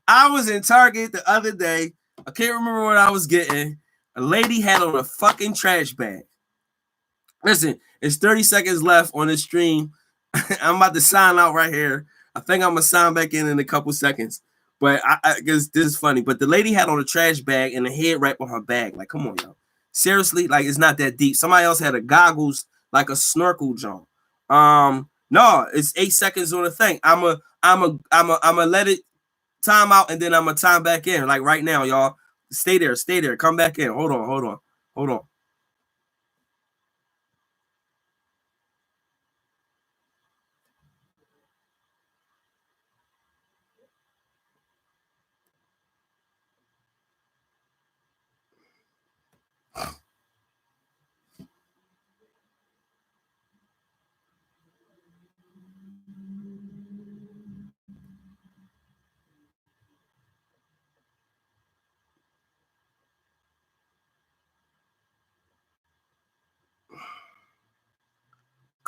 I was in Target the other day. I can't remember what I was getting. A lady had on a fucking trash bag. Listen, it's 30 seconds left on this stream. I'm about to sign out right here. I think I'm gonna sign back in a couple seconds. But I guess this is funny. But the lady had on a trash bag and a head wrap on her bag. Like, come on, y'all. Seriously, like, it's not that deep. Somebody else had a goggles, like a snorkel jump. No, it's 8 seconds on the thing. I'm a let it time out, and then I'm gonna time back in. Like right now, y'all. Stay there. Come back in. Hold on.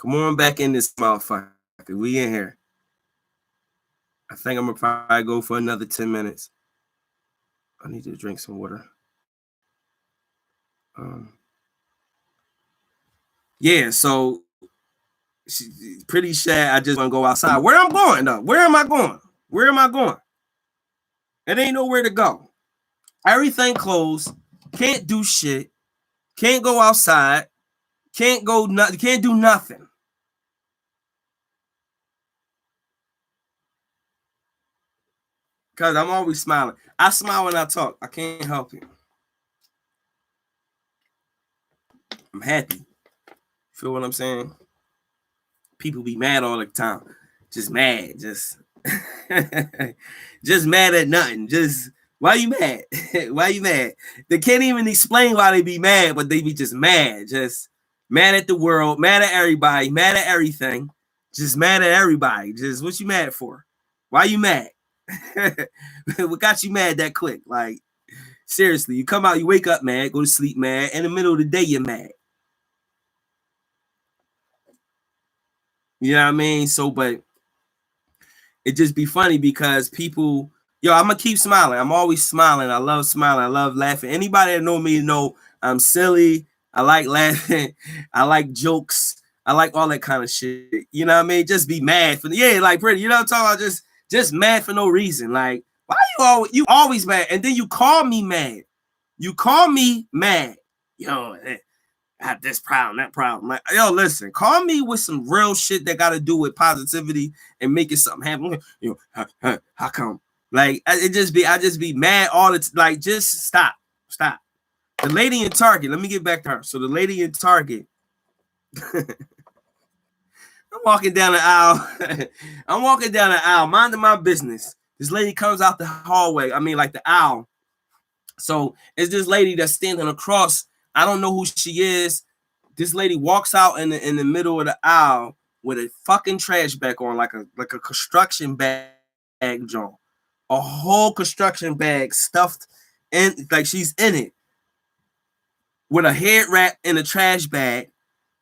Come on back in this motherfucker. We in here. I think I'm gonna probably go for another 10 minutes. I need to drink some water. Yeah, so pretty sad. I just want to go outside. Where I'm going though? Where am I going? Where am I going? It ain't nowhere to go. Everything closed. Can't do shit. Can't go outside. Can't go. Can't do nothing. Cause I'm always smiling. I smile when I talk. I can't help it. I'm happy. Feel what I'm saying? People be mad all the time. Just mad. Just mad at nothing. Just why you mad? Why you mad? They can't even explain why they be mad, but they be just mad. Just mad at the world, mad at everybody, mad at everything. Just mad at everybody. Just what you mad for? Why you mad? What got you mad that quick? Like, seriously, you come out, you wake up mad, go to sleep mad. In the middle of the day, you're mad. You know what I mean? So, but it just be funny because people, I'm gonna keep smiling. I'm always smiling. I love smiling. I love laughing. Anybody that know me know I'm silly. I like laughing. I like jokes. I like all that kind of shit. You know what I mean? Just be mad for like pretty. You know what I'm talking about? Just mad for no reason. Like, why you always mad? And then you call me mad. You call me mad. Yo, I have this problem, that problem. Like, yo, listen, call me with some real shit that got to do with positivity and making something happen. You know, how come? Like, I just be mad all the time. Like, just stop. The lady in Target, let me get back to her. So the lady in Target, I'm walking down the aisle. Minding my business. This lady comes out the hallway. I mean, like the aisle. So it's this lady that's standing across. I don't know who she is. This lady walks out in the middle of the aisle with a fucking trash bag on, like a construction bag, John. A whole construction bag stuffed in, like she's in it, with a head wrap in a trash bag,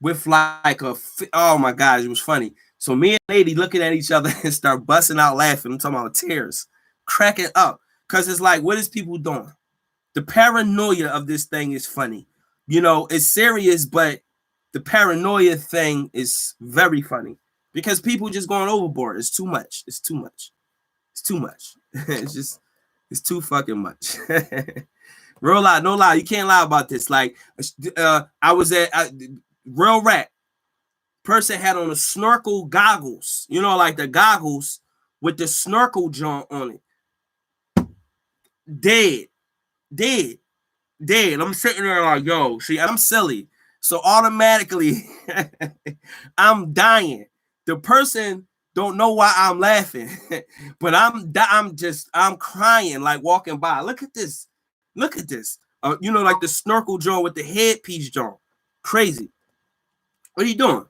with like oh my gosh, it was funny. So me and lady looking at each other and start busting out laughing. I'm talking about tears, cracking up, because it's like, what is people doing? The paranoia of this thing is funny. You know, it's serious, but the paranoia thing is very funny because people just going overboard. It's too much. It's too much. It's too fucking much. Real lie, no lie. You can't lie about this. Like, I was at real rap. Person had on a snorkel goggles. You know, like the goggles with the snorkel joint on it. Dead. I'm sitting there like, yo, see, I'm silly. So automatically I'm dying. The person don't know why I'm laughing, but I'm crying, like walking by. Look at this. You know, like the snorkel joint with the headpiece joint. Crazy. What are you doing?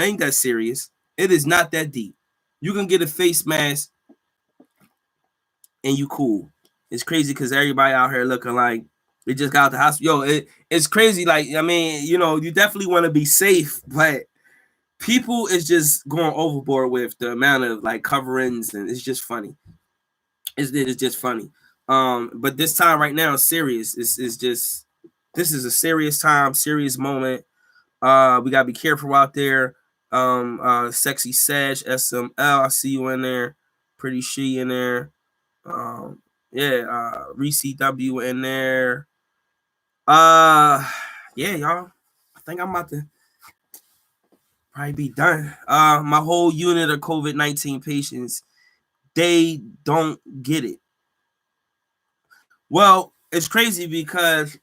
Ain't that serious? It is not that deep. You can get a face mask and you cool. It's crazy because everybody out here looking like they just got out the hospital. Yo, it's crazy. Like, I mean, you know, you definitely want to be safe, but people is just going overboard with the amount of like coverings, and it's just funny. It's just funny. But this time right now is serious. This is a serious time, serious moment. We gotta be careful out there. Sexy Sag, SML, I see you in there. Pretty She in there. Reese W in there. Yeah, y'all. I think I'm about to probably be done. My whole unit of COVID-19 patients, they don't get it. Well, it's crazy because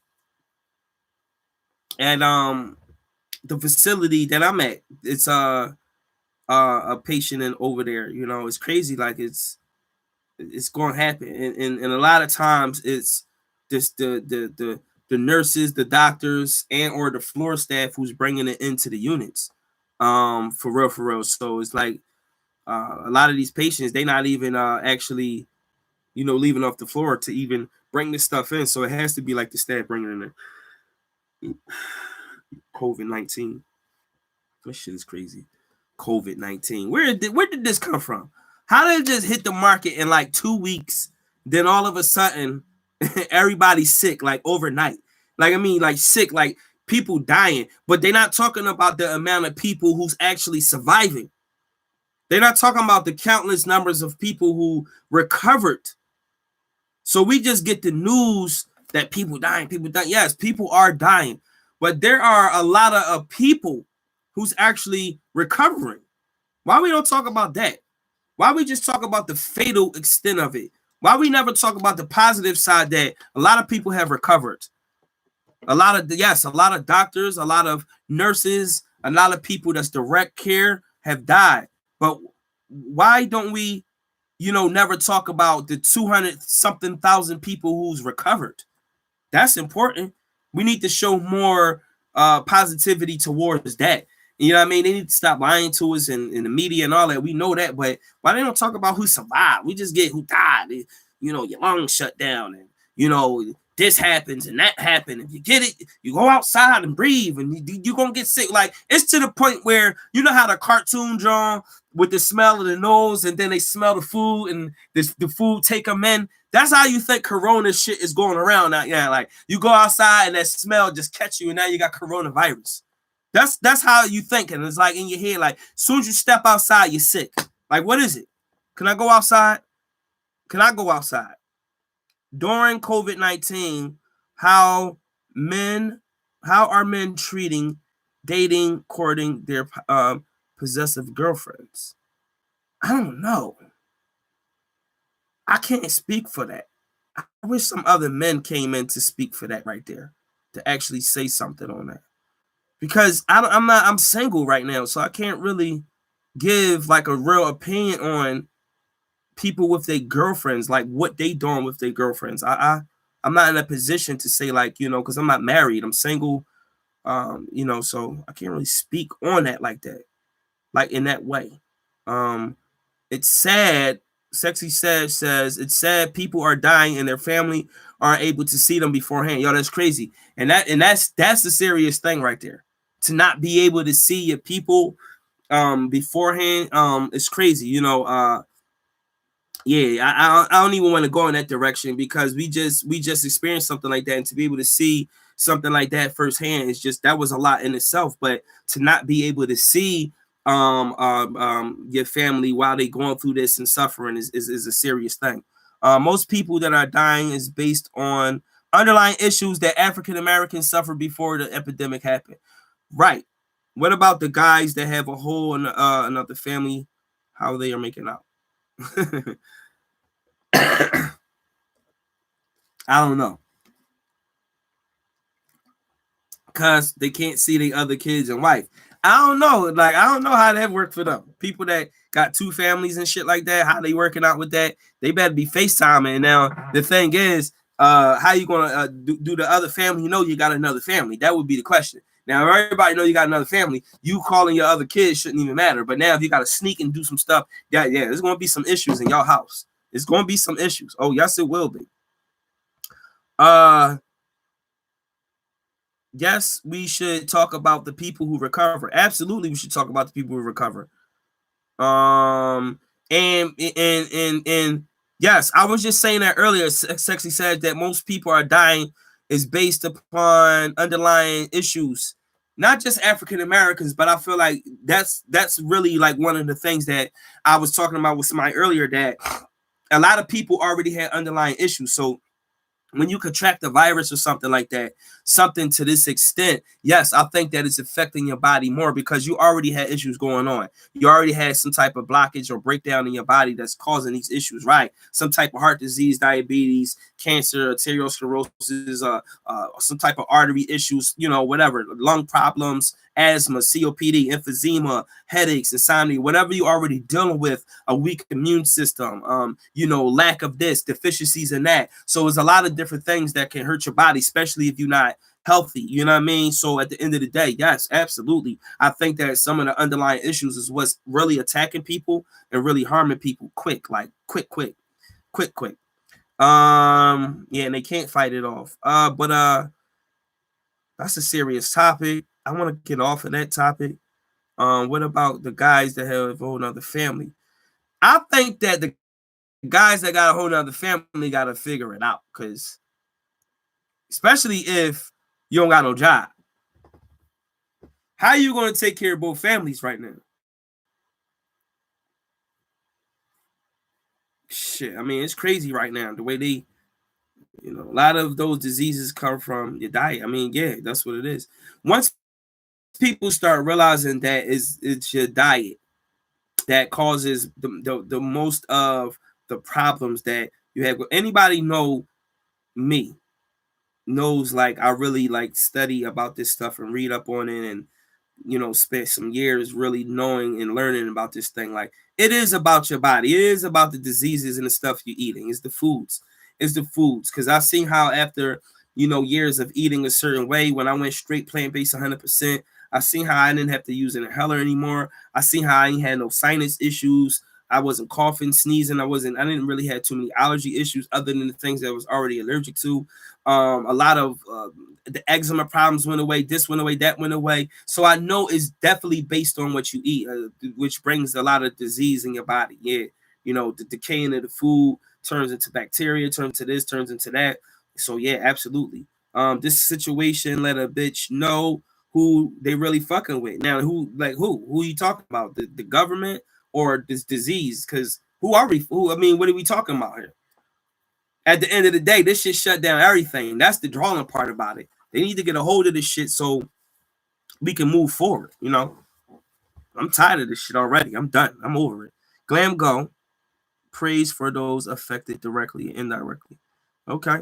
at the facility that I'm at, it's a patient in over there. You know, it's crazy. Like it's going to happen, and a lot of times it's just the nurses, the doctors, and or the floor staff who's bringing it into the units. For real. So it's like a lot of these patients, they not even actually, you know, leaving off the floor to even bring this stuff in. So it has to be like the staff bringing in COVID-19. This shit is crazy. COVID-19. Where did this come from? How did it just hit the market in like 2 weeks? Then all of a sudden, everybody's sick like overnight. Like, I mean, like sick, like people dying. But they're not talking about the amount of people who's actually surviving. They're not talking about the countless numbers of people who recovered. So we just get the news that people dying, people dying. Yes, people are dying. But there are a lot of people who's actually recovering. Why we don't talk about that? Why we just talk about the fatal extent of it? Why we never talk about the positive side that a lot of people have recovered? A lot of doctors, a lot of nurses, a lot of people that's direct care have died. But why don't we, never talk about the 200-something thousand people who's recovered? That's important. We need to show more positivity towards that. You know what I mean? They need to stop lying to us in the media and all that. We know that, but why they don't talk about who survived? We just get who died. Your lungs shut down, and this happens and that happened. If you get it, you go outside and breathe, and you're gonna get sick. Like, it's to the point where how the cartoon drawn with the smell of the nose, and then they smell the food, and the food take them in. That's how you think corona shit is going around now. Yeah, like you go outside and that smell just catch you, and now you got coronavirus. That's how you think, and it's like in your head, like as soon as you step outside, you're sick. Like, what is it? Can I go outside? Can I go outside? During COVID-19, how are men treating, dating, courting their possessive girlfriends? I don't know. I can't speak for that. I wish some other men came in to speak for that right there, to actually say something on that. Because I'm single right now, so I can't really give like a real opinion on people with their girlfriends, like what they doing with their girlfriends. I'm not in a position to say, like, because I'm not married, I'm single, so I can't really speak on that like that, like in that way. It's sad. Sexy Sag says it's sad people are dying and their family aren't able to see them beforehand. Yo, that's crazy. And that's the serious thing right there. To not be able to see your people beforehand, it's crazy. I don't even want to go in that direction, because we just experienced something like that, and to be able to see something like that firsthand is just, that was a lot in itself. But to not be able to see your family while they going through this and suffering is a serious thing. Most people that are dying is based on underlying issues that African Americans suffered before the epidemic happened. Right. What about the guys that have a whole another family? How they are making out? I don't know, because they can't see the other kids and wife. I don't know. Like, I don't know how that worked for them. People that got two families and shit like that, how they working out with that? They better be FaceTiming. Now, the thing is, how you gonna do the other family? You got another family. That would be the question. Now, if everybody know you got another family, you calling your other kids shouldn't even matter. But now, if you got to sneak and do some stuff, yeah, there's gonna be some issues in your house. It's gonna be some issues. Oh, yes, it will be. Yes, we should talk about the people who recover. Absolutely, we should talk about the people who recover. And yes, I was just saying that earlier. Sexy said that most people are dying is based upon underlying issues, not just African Americans, but I feel like that's really like one of the things that I was talking about with somebody earlier, that a lot of people already had underlying issues. So when you contract a virus or something like that, something to this extent, yes, I think that it's affecting your body more, because you already had issues going on. You already had some type of blockage or breakdown in your body that's causing these issues, right? Some type of heart disease, diabetes, cancer, arteriosclerosis, some type of artery issues, whatever, lung problems, asthma, COPD, emphysema, headaches, insomnia, whatever you already dealing with, a weak immune system, lack of this, deficiencies in that. So there's a lot of different things that can hurt your body, especially if you're not healthy. You know what I mean? So at the end of the day, yes, absolutely. I think that some of the underlying issues is what's really attacking people and really harming people quick. Yeah, and they can't fight it off. But that's a serious topic. I want to get off of that topic. What about the guys that have a whole nother family? I think that the guys that got a whole nother family got to figure it out, because especially if you don't got no job. How are you going to take care of both families right now? Shit, I mean, it's crazy right now the way they, a lot of those diseases come from your diet. I mean, yeah, that's what it is. Once people start realizing that it's your diet that causes the most of the problems that you have. Anybody know me knows, like, I really like study about this stuff and read up on it, and spent some years really knowing and learning about this thing. Like, it is about your body. It is about the diseases and the stuff you're eating. It's the foods. Because I've seen how after, years of eating a certain way, when I went straight plant-based 100%, I seen how I didn't have to use an inhaler anymore. I seen how I ain't had no sinus issues. I wasn't coughing, sneezing. I didn't really have too many allergy issues other than the things that I was already allergic to. A lot of the eczema problems went away. This went away. That went away. So I know it's definitely based on what you eat, which brings a lot of disease in your body. Yeah, the decaying of the food turns into bacteria, turns to this, turns into that. So yeah, absolutely. This situation let a bitch know who they really fucking with. Now, who you talking about? The government or this disease? Because what are we talking about here? At the end of the day, this shit shut down everything. That's the drawing part about it. They need to get a hold of this shit so we can move forward. I'm tired of this shit already. I'm done. I'm over it. Glam Go prays for those affected directly and indirectly. Okay.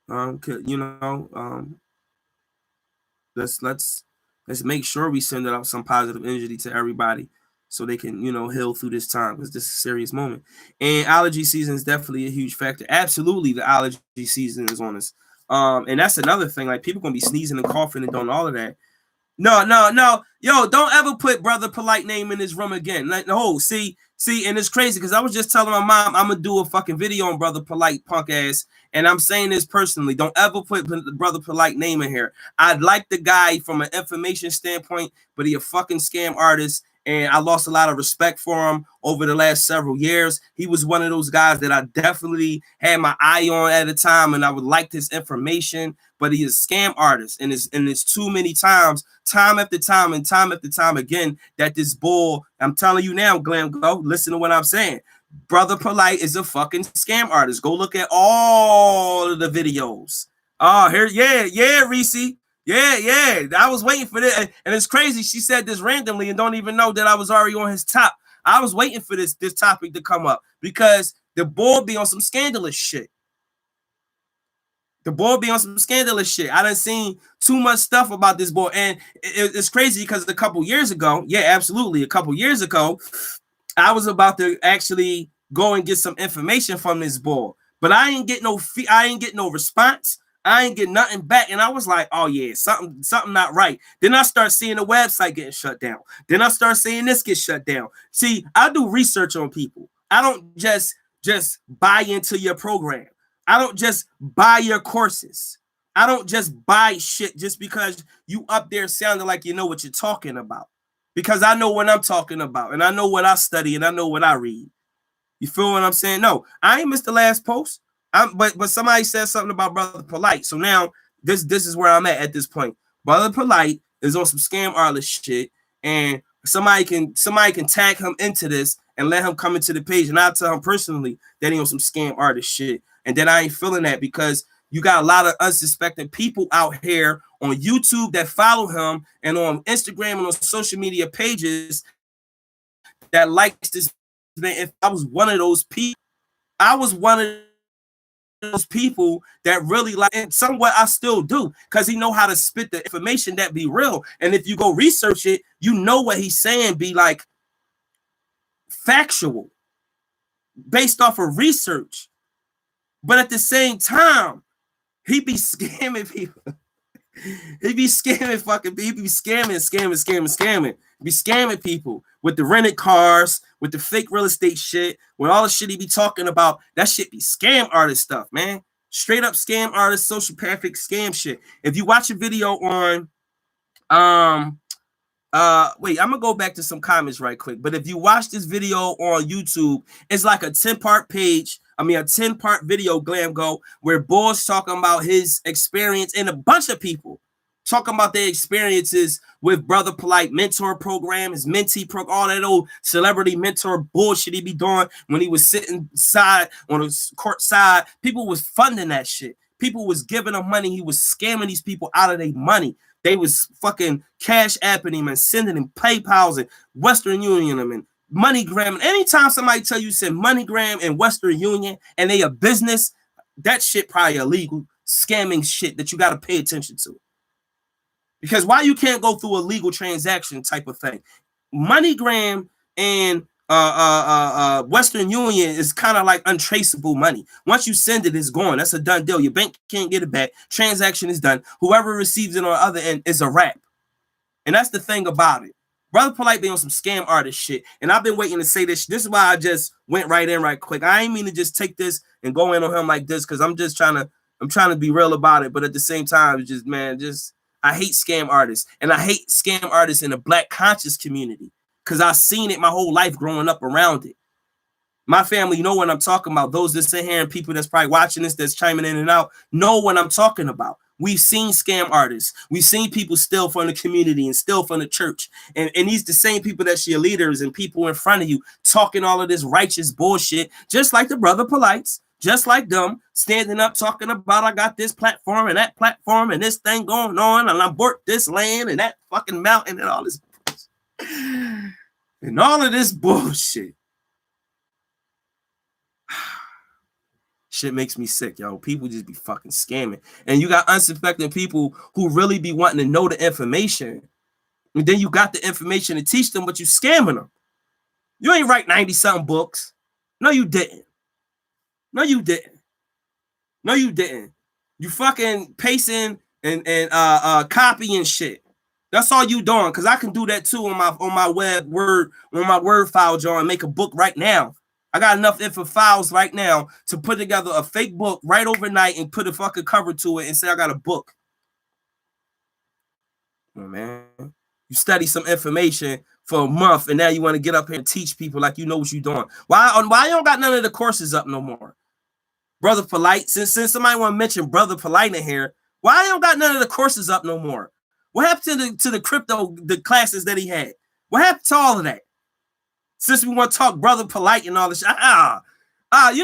Let's make sure we send out some positive energy to everybody so they can, heal through this time, because this is a serious moment. And allergy season is definitely a huge factor. Absolutely, the allergy season is on us. And that's another thing. Like, people gonna be sneezing and coughing and doing all of that. No. Yo, don't ever put Brother Polite name in this room again. Like, no, see, and it's crazy because I was just telling my mom I'm gonna do a fucking video on Brother Polite punk ass, and I'm saying this personally. Don't ever put Brother Polite name in here. I'd like the guy from an information standpoint, but he a fucking scam artist, and I lost a lot of respect for him over the last several years. He was one of those guys that I definitely had my eye on at the time, and I would like his information, but he is a scam artist, and it's too many times, time after time again, that this bull, I'm telling you now, Glam Go, listen to what I'm saying. Brother Polite is a fucking scam artist. Go look at all of the videos. Oh, here, yeah, Reese. Yeah. I was waiting for this. And it's crazy. She said this randomly and don't even know that I was already on his top. I was waiting for this topic to come up because the boy be on some scandalous shit. I done seen too much stuff about this boy. And it's crazy because a couple years ago, I was about to actually go and get some information from this boy. But I ain't get no response. I ain't get nothing back. And I was like, oh yeah, something not right. Then I start seeing the website getting shut down. Then I start seeing this get shut down. See, I do research on people. I don't just buy into your program. I don't just buy your courses. I don't just buy shit just because you up there sounding like you know what you're talking about. Because I know what I'm talking about, and I know what I study, and I know what I read. You feel what I'm saying? No, I ain't missed the last post. But somebody said something about Brother Polite. So now this is where I'm at this point. Brother Polite is on some scam artist shit, and somebody can tag him into this and let him come into the page, and I'll tell him personally that he on some scam artist shit. And then I ain't feeling that because you got a lot of unsuspecting people out here on YouTube that follow him and on Instagram and on social media pages that likes this man. If I was one of those people, that really like, and somewhat I still do, because he know how to spit the information that be real. And if you go research it, you know what he's saying be like factual based off of research. But at the same time, he be scamming people. He be scamming fucking people. He be scamming. Be scamming people with the rented cars, with the fake real estate shit, with all the shit he be talking about. That shit be scam artist stuff, man. Straight up scam artist, sociopathic scam shit. If you watch a video on Wait, I'm gonna go back to some comments right quick. But if you watch this video on YouTube, it's like a 10-part page. I mean, a 10-part video, Glam Go, where Boy's talking about his experience, and a bunch of people talking about their experiences with Brother Polight mentor program, his mentee program, all that old celebrity mentor bullshit he be doing when he was sitting side on the court side. People was funding that shit. People was giving him money. He was scamming these people out of their money. They was fucking cash apping him and sending him PayPals and Western Union him and MoneyGram. And anytime somebody tell you send MoneyGram and Western Union and they a business, that shit probably illegal scamming shit that you got to pay attention to. Because why you can't go through a legal transaction type of thing? MoneyGram and Western Union is kind of like untraceable money. Once you send it, it's gone. That's a done deal. Your bank can't get it back. Transaction is done. Whoever receives it on the other end is a wrap. And that's the thing about it. Brother Polight be on some scam artist shit. And I've been waiting to say this. This is why I just went right in right quick. I ain't mean to just take this and go in on him like this because I'm trying to be real about it. But at the same time, it's just, man, I hate scam artists. And I hate scam artists in the Black conscious community. Because I've seen it my whole life growing up around it. My family know what I'm talking about. Those that sit here and people that's probably watching this, that's chiming in and out, know what I'm talking about. We've seen scam artists. We've seen people steal from the community and steal from the church. And these the same people that's your leaders and people in front of you talking all of this righteous bullshit, just like the Brother Polights, just like them, standing up talking about I got this platform and that platform and this thing going on and I bought this land and that fucking mountain and all this. And all of this bullshit. Shit makes me sick, yo. People just be fucking scamming. And you got unsuspecting people who really be wanting to know the information. And then you got the information to teach them, but you scamming them. You ain't write 90-something books. No, you didn't. No, you didn't. No, you didn't. You fucking pasting and copying shit. That's all you doing, because I can do that too on my word file jar and make a book right now. I got enough info files right now to put together a fake book right overnight and put a fucking cover to it and say I got a book. Oh, man. You study some information for a month and now you want to get up here and teach people like you know what you're doing. Why you don't got none of the courses up no more? Brother Polight, since somebody want to mention Brother Polight in here, why you don't got none of the courses up no more? What happened to the crypto, the classes that he had? What happened to all of that? Since we want to talk Brother Polight and all this shit. You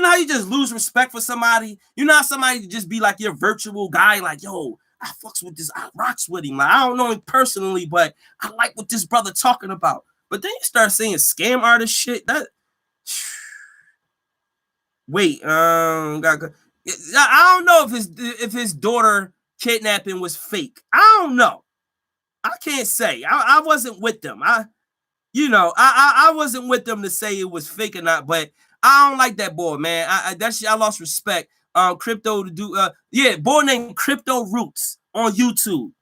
know how you just lose respect for somebody? You know how somebody just be like your virtual guy, like, yo, I fucks with this, I rocks with him. Like, I don't know him personally, but I like what this brother talking about. But then you start saying scam artist shit. That wait, I don't know if his daughter kidnapping was fake. I don't know. I can't say. I wasn't with them. I wasn't with them to say it was fake or not, but I don't like that boy, man. I lost respect. Crypto to do boy named Crypto Roots on YouTube.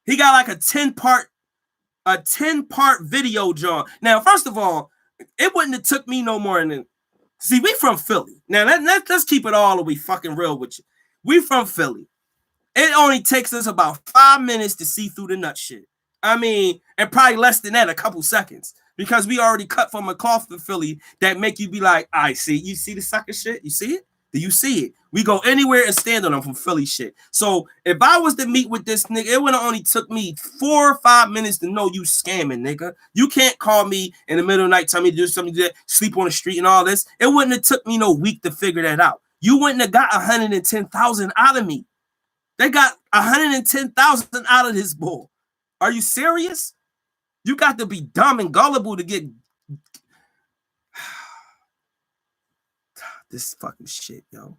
He got like a 10-part video, John. Now, first of all, it wouldn't have took me no more than see, we from Philly. Now let's keep it all the way fucking real with you. We from Philly. It only takes us about 5 minutes to see through the nut shit. I mean, and probably less than that, a couple seconds, because we already cut from a cloth in Philly that make you be like, I see, you see the sucker shit? You see it? Do you see it? We go anywhere and stand on them from Philly shit. So if I was to meet with this nigga, it would have only took me 4 or 5 minutes to know you scamming, nigga. You can't call me in the middle of the night, tell me to do something, sleep on the street and all this. It wouldn't have took me no week to figure that out. You wouldn't have got 110,000 out of me. They got 110,000 out of this bull. Are you serious? You got to be dumb and gullible to get this fucking shit, yo.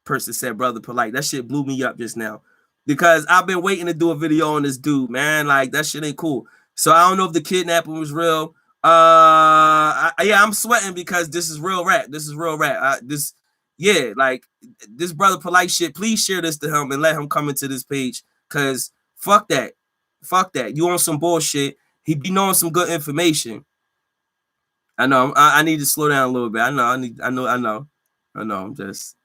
Person said Brother Polight. That shit blew me up just now because I've been waiting to do a video on this dude, man. Like, that shit ain't cool. So I don't know if the kidnapping was real. I'm sweating because this is real rap. This is real rap. This Brother Polight shit. Please share this to him and let him come into this page, because fuck that. Fuck that. You on some bullshit. He be knowing some good information. I know. I need to slow down a little bit. I know. I'm just,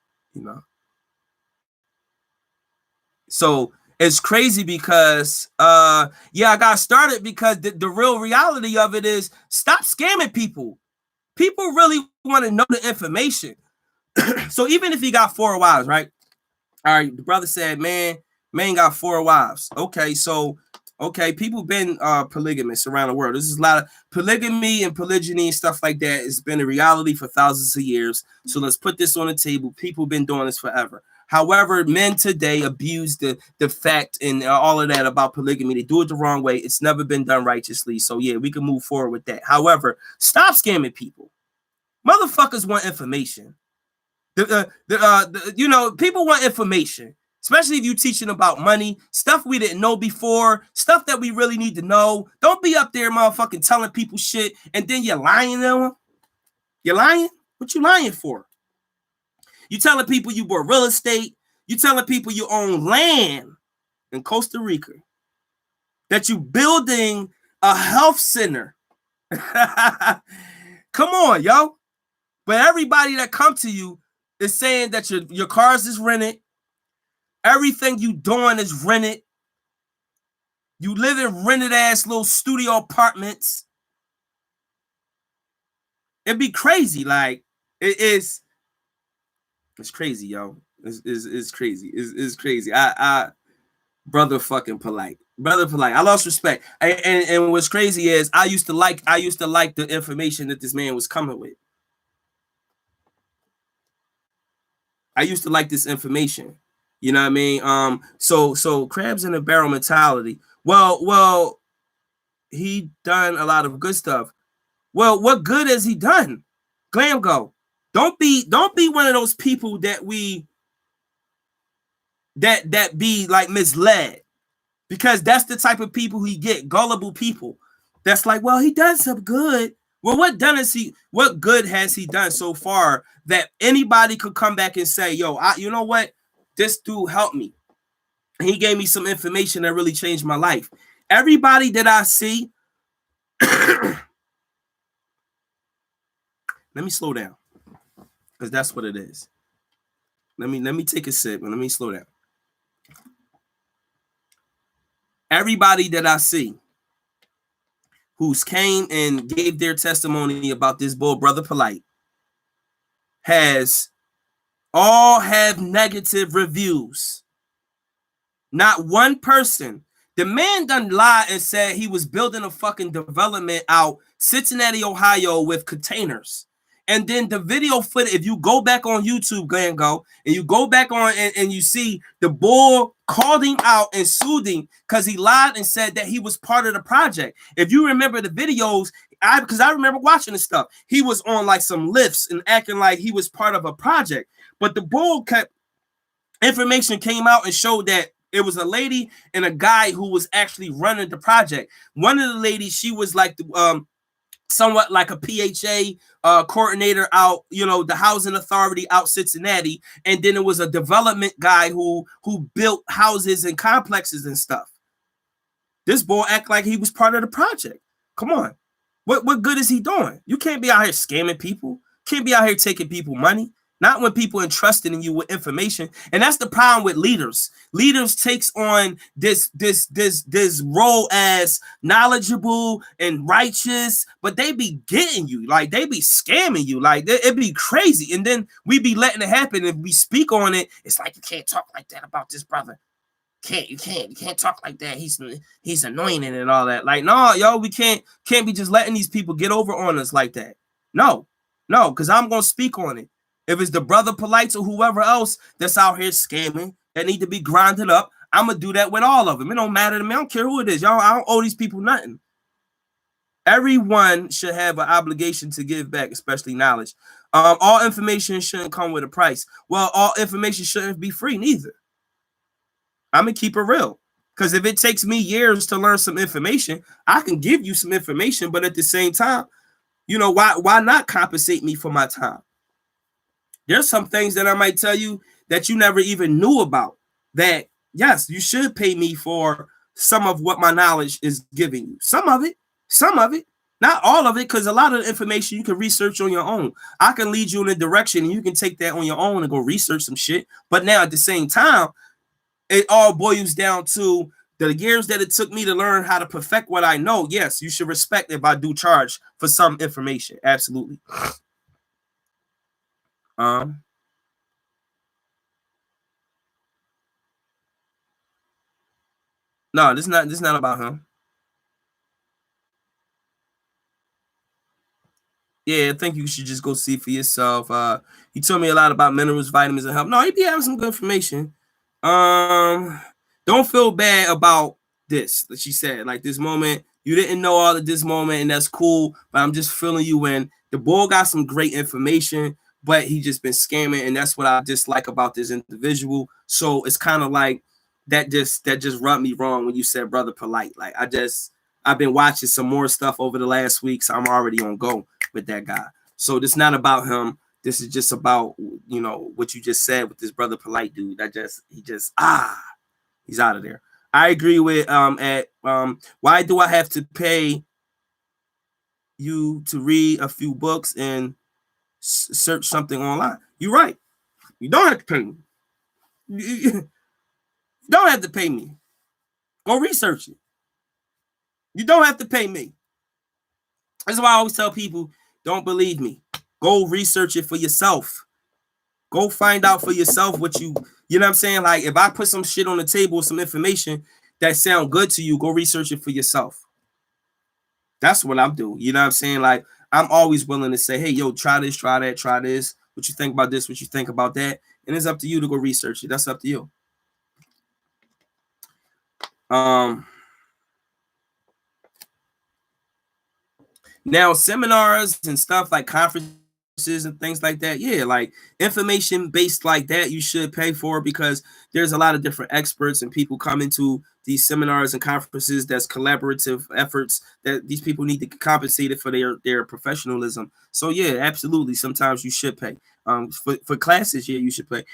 So it's crazy because yeah, I got started because the real reality of it is stop scamming people. People really want to know the information. So even if he got 4 wives, right? All right, the brother said, man got 4 wives. Okay, so people been polygamous around the world. This is a lot of polygamy and polygyny and stuff like that. It's been a reality for thousands of years. So let's put this on the table. People been doing this forever. However, men today abuse the fact and all of that about polygamy. They do it the wrong way. It's never been done righteously. So yeah, we can move forward with that. However, stop scamming people. Motherfuckers want information. You know, people want information, especially if you're teaching about money, stuff we didn't know before, stuff that we really need to know. Don't be up there motherfucking telling people shit and then you're lying to them. You're lying? What you lying for? You telling people you bought real estate. You telling people you own land in Costa Rica. That you building a health center. Come on, yo. But everybody that come to you is saying that your cars is rented. Everything you doing is rented. You live in rented ass little studio apartments. It'd be crazy. Like it's crazy, yo. It's crazy. It's crazy. I brother fucking polite. Brother polite. I lost respect. And what's crazy is I used to like the information that this man was coming with. I used to like this information. You know what I mean? So crabs in a barrel mentality. Well, he done a lot of good stuff. Well, what good has he done? Glam go. Don't be one of those people that be like misled, because that's the type of people he get, gullible people. That's like, well, he done some good. Well, what good has he done so far that anybody could come back and say, yo, you know what? This dude helped me. He gave me some information that really changed my life. Everybody that I see, let me slow down, because that's what it is. Let me take a sip and let me slow down. Everybody that I see who's came and gave their testimony about this bull, Brother Polite, all have negative reviews. Not one person. The man done lied and said he was building a fucking development out Cincinnati, Ohio with containers. And then the video footage, if you go back on YouTube, Glango, and you go back on and you see the bull called him out and sued him because he lied and said that he was part of the project. If you remember the videos, because I remember watching this stuff, he was on like some lifts and acting like he was part of a project. But the bull information came out and showed that it was a lady and a guy who was actually running the project. One of the ladies, she was like somewhat like a PHA coordinator out, the housing authority out Cincinnati. And then it was a development guy who built houses and complexes and stuff. This boy act like he was part of the project. Come on. What good is he doing? You can't be out here scamming people. Can't be out here taking people money. Not when people entrusted in you with information. And that's the problem with leaders. Leaders takes on this role as knowledgeable and righteous, but they be getting you. Like, they be scamming you. Like, it'd be crazy. And then we be letting it happen. If we speak on it, it's like, you can't talk like that about this brother. You can't talk like that. He's anointed and all that. Like, no, yo, we can't be just letting these people get over on us like that. No, because I'm going to speak on it. If it's the Brother Polites or whoever else that's out here scamming that need to be grinded up, I'm going to do that with all of them. It don't matter to me. I don't care who it is. Y'all, I don't owe these people nothing. Everyone should have an obligation to give back, especially knowledge. All information shouldn't come with a price. Well, all information shouldn't be free neither. I'm going to keep it real. Because if it takes me years to learn some information, I can give you some information, but at the same time, why not compensate me for my time? There's some things that I might tell you that you never even knew about, that, yes, you should pay me for some of what my knowledge is giving you. Some of it, not all of it, because a lot of the information you can research on your own. I can lead you in a direction and you can take that on your own and go research some shit. But now at the same time, it all boils down to the years that it took me to learn how to perfect what I know. Yes, you should respect if I do charge for some information. Absolutely. No, this is not about him. Yeah, I think you should just go see for yourself. He told me a lot about minerals, vitamins, and health. No, he be having some good information. Don't feel bad about this. That she said, like this moment, you didn't know all of this moment, and that's cool. But I'm just feeling you in. The boy got some great information, but he just been scamming, and that's what I dislike about this individual. So it's kind of like that just rubbed me wrong when you said brother polite. Like I've been watching some more stuff over the last week, so I'm already on go with that guy. So this not about him. This is just about, you know, what you just said with this brother polite dude. He's out of there. I agree with why do I have to pay you to read a few books and search something online? You're right. You don't have to pay me. You don't have to pay me. Go research it. You don't have to pay me. That's why I always tell people, don't believe me. Go research it for yourself. Go find out for yourself what you know what I'm saying? Like if I put some shit on the table, some information that sound good to you, go research it for yourself. That's what I'm doing. You know what I'm saying? Like I'm always willing to say, hey, yo, try this, try that, try this. What you think about this? What you think about that? And it's up to you to go research it. That's up to you. Now seminars and stuff like conferences and things like that, yeah, like information based like that, you should pay for because there's a lot of different experts and people come into these seminars and conferences that's collaborative efforts that these people need to get compensated for their professionalism. So yeah, absolutely, sometimes you should pay. For classes, yeah, you should pay.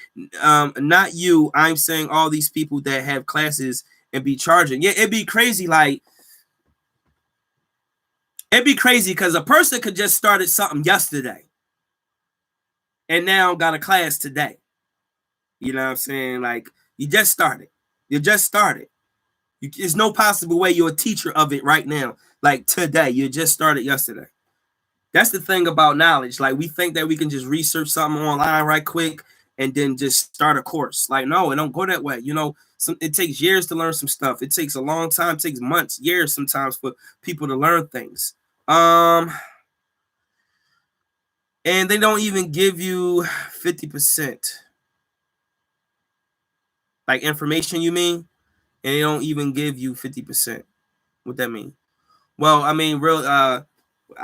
Not you, I'm saying all these people that have classes and be charging. Yeah, it'd be crazy. Like it'd be crazy because a person could just started something yesterday and now got a class today. You know what I'm saying? Like you just started. There's no possible way you're a teacher of it right now. Like today, you just started yesterday. That's the thing about knowledge. Like we think that we can just research something online right quick and then just start a course. Like no, it don't go that way. You know, it takes years to learn some stuff. It takes a long time. It takes months, years sometimes for people to learn things. And they don't even give you 50%. Like information, you mean? And they don't even give you 50%. What that mean? Well, I mean, I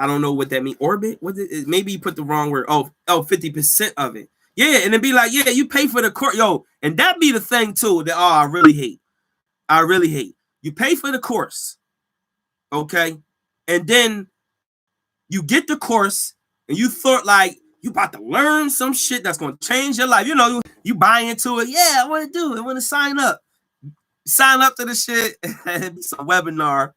don't know what that means. Orbit? Maybe you put the wrong word. Oh, 50% of it. Yeah, and it'd be like, yeah, you pay for the course. Yo, and that be the thing too that I really hate. You pay for the course, okay? And then you get the course and you thought like you about to learn some shit that's gonna change your life. You know, you buy into it. Yeah, I want to do it. I want to sign up. Sign up to the shit. It's a webinar.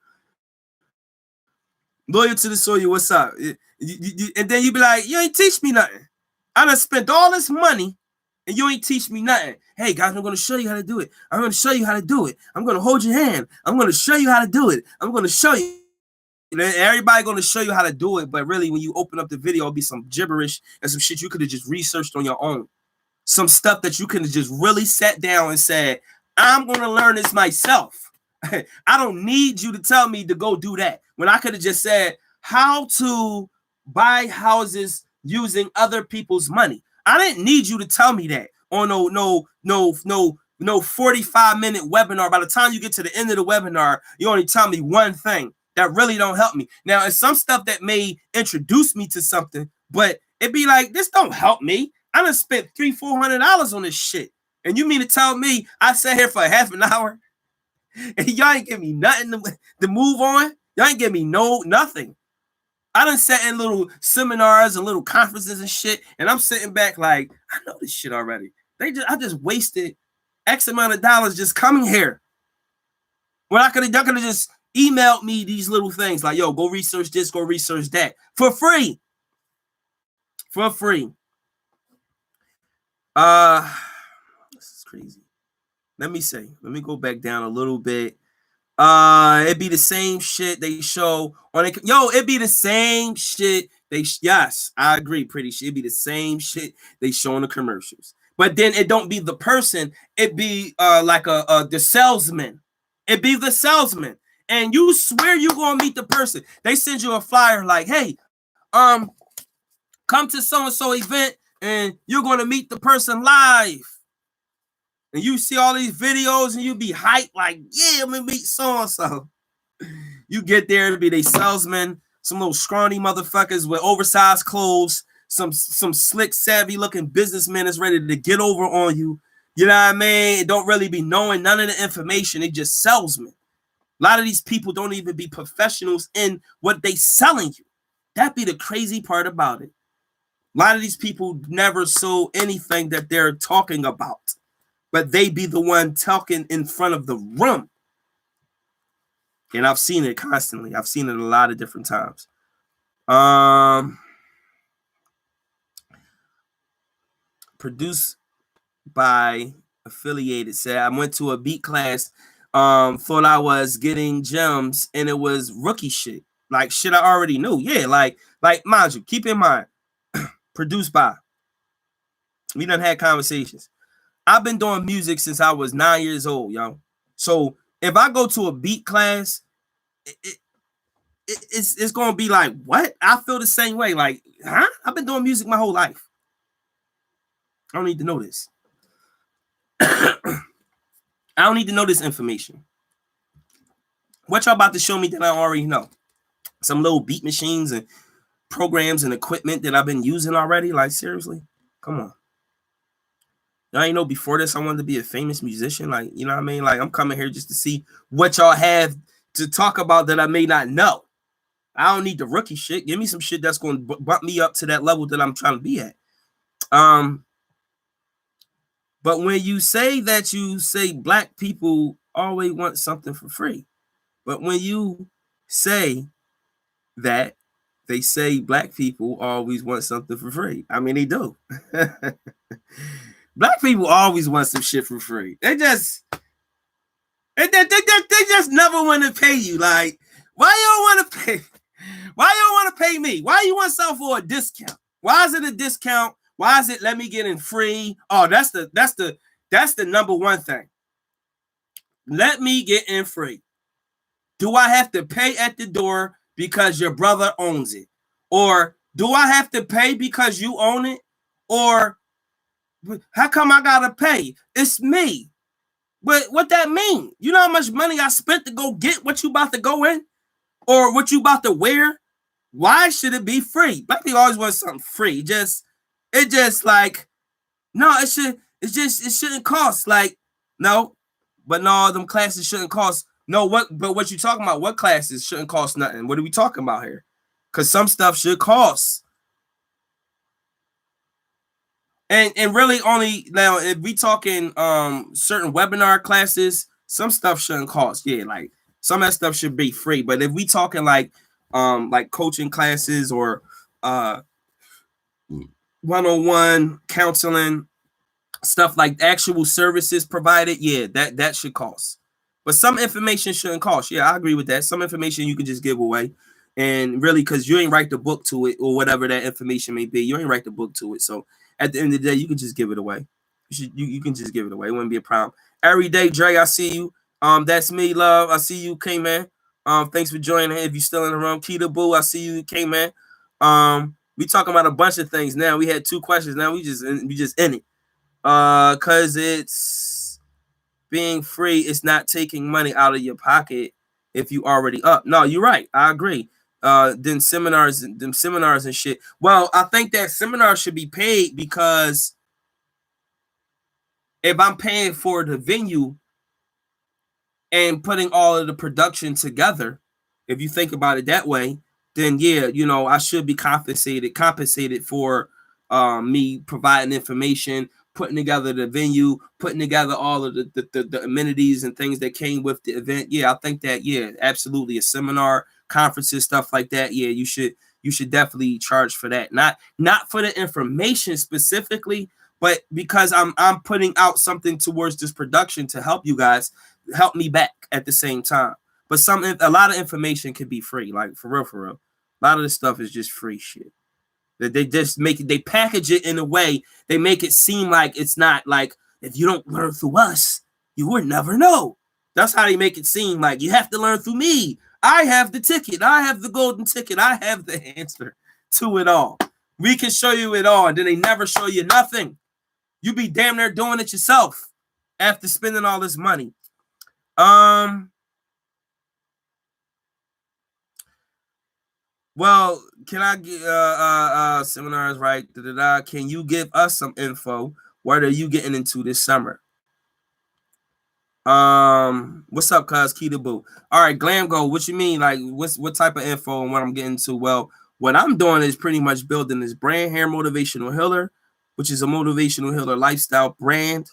Loyal to the soil, what's up? And then you be like, you ain't teach me nothing. I done spent all this money and you ain't teach me nothing. Hey guys, I'm gonna show you how to do it. I'm gonna show you how to do it. I'm gonna hold your hand. I'm gonna show you how to do it. I'm gonna show you. Everybody gonna show you how to do it, but really when you open up the video, it'll be some gibberish and some shit you could have just researched on your own. Some stuff that you could have just really sat down and said, I'm gonna learn this myself. I don't need you to tell me to go do that. When I could have just said how to buy houses using other people's money. I didn't need you to tell me that on no 45-minute webinar. By the time you get to the end of the webinar, you only tell me one thing that really don't help me. Now, it's some stuff that may introduce me to something, but it'd be like, this don't help me. I done spent $300-400 on this shit. And you mean to tell me I sat here for half an hour and y'all ain't give me nothing to move on? Y'all ain't give me nothing. I done sat in little seminars and little conferences and shit, and I'm sitting back like, I know this shit already. I just wasted X amount of dollars just coming here. When y'all could have just emailed me these little things like, yo, go research this, go research that for free. For free. This is crazy. let me say, let me go back down a little bit. It'd be the same shit they show on it. Yo, it'd be the same shit yes, I agree, pretty shit. It'd be the same shit they show in the commercials. But then it don't be the person, it be like the salesman. It be the salesman. And you swear you gonna meet the person. They send you a flyer like, hey, come to so-and-so event and you're gonna meet the person live. And you see all these videos and you be hyped like, yeah, I'm gonna meet so-and-so. You get there to be they salesman, some little scrawny motherfuckers with oversized clothes, some slick, savvy looking businessmen is ready to get over on you. You know what I mean? It don't really be knowing none of the information. They just salesmen. A lot of these people don't even be professionals in what they selling you. That be the crazy part about it. A lot of these people never sold anything that they're talking about, but they be the one talking in front of the room. And I've seen it constantly. I've seen it a lot of different times. Produced by Affiliated said, I went to a beat class, thought I was getting gems, and it was rookie shit. Like shit I already knew. Yeah, like mind you, keep in mind, produced by. We done had conversations. I've been doing music since I was 9 years old, yo. So if I go to a beat class, it's gonna be like, what? I feel the same way. Like, huh? I've been doing music my whole life. I don't need to know this. I don't need to know this information. What y'all about to show me that I already know? Some little beat machines and programs and equipment that I've been using already? Like, seriously? Come on. Y'all ain't know before this I wanted to be a famous musician. Like, you know what I mean? Like, I'm coming here just to see what y'all have to talk about that I may not know. I don't need the rookie shit. Give me some shit that's going to bump me up to that level that I'm trying to be at. But when you say that, you say black people always want something for free. But when you say that, they say black people always want something for free. I mean, they do. Black people always want some shit for free. They just never want to pay you. Like, why you don't want to pay? Why you don't want to pay me? Why you want something for a discount? Why is it a discount? Why is it let me get in free? Oh, that's the number one thing. Let me get in free. Do I have to pay at the door because your brother owns it? Or do I have to pay because you own it? Or how come I gotta pay? It's me. But what that mean? You know how much money I spent to go get what you about to go in? Or what you about to wear? Why should it be free? Black people always want something free. It just like, no, it shouldn't cost. Like, no, but no, them classes shouldn't cost. No, what you talking about? What classes shouldn't cost nothing? What are we talking about here? Because some stuff should cost. And really only now, if we talking certain webinar classes, some stuff shouldn't cost. Yeah, like some of that stuff should be free. But if we talking like coaching classes or one-on-one counseling, stuff like actual services provided, yeah, that should cost. But some information shouldn't cost. Yeah, I agree with that. Some information you can just give away. And really, because you ain't write the book to it or whatever that information may be, you ain't write the book to it. So at the end of the day, you can just give it away. You can just give it away. It wouldn't be a problem. Every day, Dre, I see you. That's me, love. I see you, K-Man. Thanks for joining. If you're still in the room, Keita Boo, I see you, K-Man. We talking about a bunch of things now. We had 2 questions. Now we just in it. Cause it's being free. It's not taking money out of your pocket if you already up. No, you're right. I agree. Them seminars and shit. Well, I think that seminars should be paid because if I'm paying for the venue and putting all of the production together, if you think about it that way, then yeah, you know, I should be compensated for me providing information, putting together the venue, putting together all of the amenities and things that came with the event. Yeah, I think that, yeah, absolutely. A seminar, conferences, stuff like that. Yeah, you should definitely charge for that. Not for the information specifically, but because I'm putting out something towards this production to help you guys, help me back at the same time. But a lot of information can be free, like for real. A lot of this stuff is just free shit. They just they package it in a way, they make it seem like it's not like, if you don't learn through us, you would never know. That's how they make it seem, like you have to learn through me. I have the ticket. I have the golden ticket. I have the answer to it all. We can show you it all, and then they never show you nothing. You be damn near doing it yourself after spending all this money. Well, can I get seminars, right? Can you give us some info? What are you getting into this summer? What's up, cuz Keita Boo? All right, Glam Go, what you mean? Like, what type of info and what I'm getting to? Well, what I'm doing is pretty much building this brand here, Motivational Healer, which is a motivational healer lifestyle brand.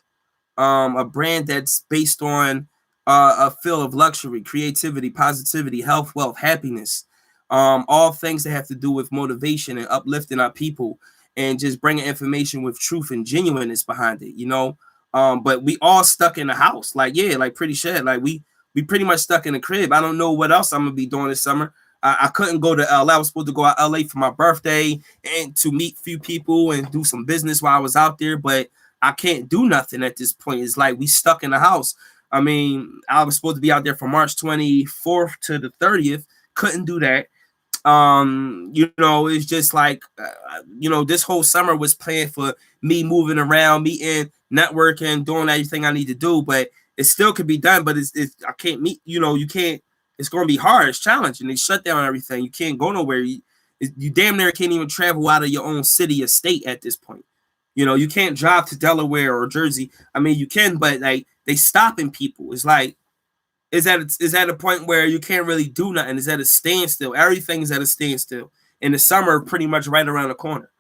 A brand that's based on a feel of luxury, creativity, positivity, health, wealth, happiness. All things that have to do with motivation and uplifting our people, and just bringing information with truth and genuineness behind it, you know. But we all stuck in the house, like pretty shit. Like we pretty much stuck in the crib. I don't know what else I'm gonna be doing this summer. I couldn't go to LA. I was supposed to go out LA for my birthday and to meet a few people and do some business while I was out there, but I can't do nothing at this point. It's like we stuck in the house. I mean, I was supposed to be out there from March 24th to the 30th. Couldn't do that. You know, it's just like, you know, this whole summer was planned for me moving around, meeting, networking, doing everything I need to do, but it still could be done, but it's I can't meet, you know, you can't, it's going to be hard. It's challenging. They shut down everything. You can't go nowhere. You damn near can't even travel out of your own city or state at this point. You know, you can't drive to Delaware or Jersey. I mean, you can, but like they stopping people. It's like, is at a point where you can't really do nothing. It's at a standstill. Everything's at a standstill. And the summer pretty much right around the corner.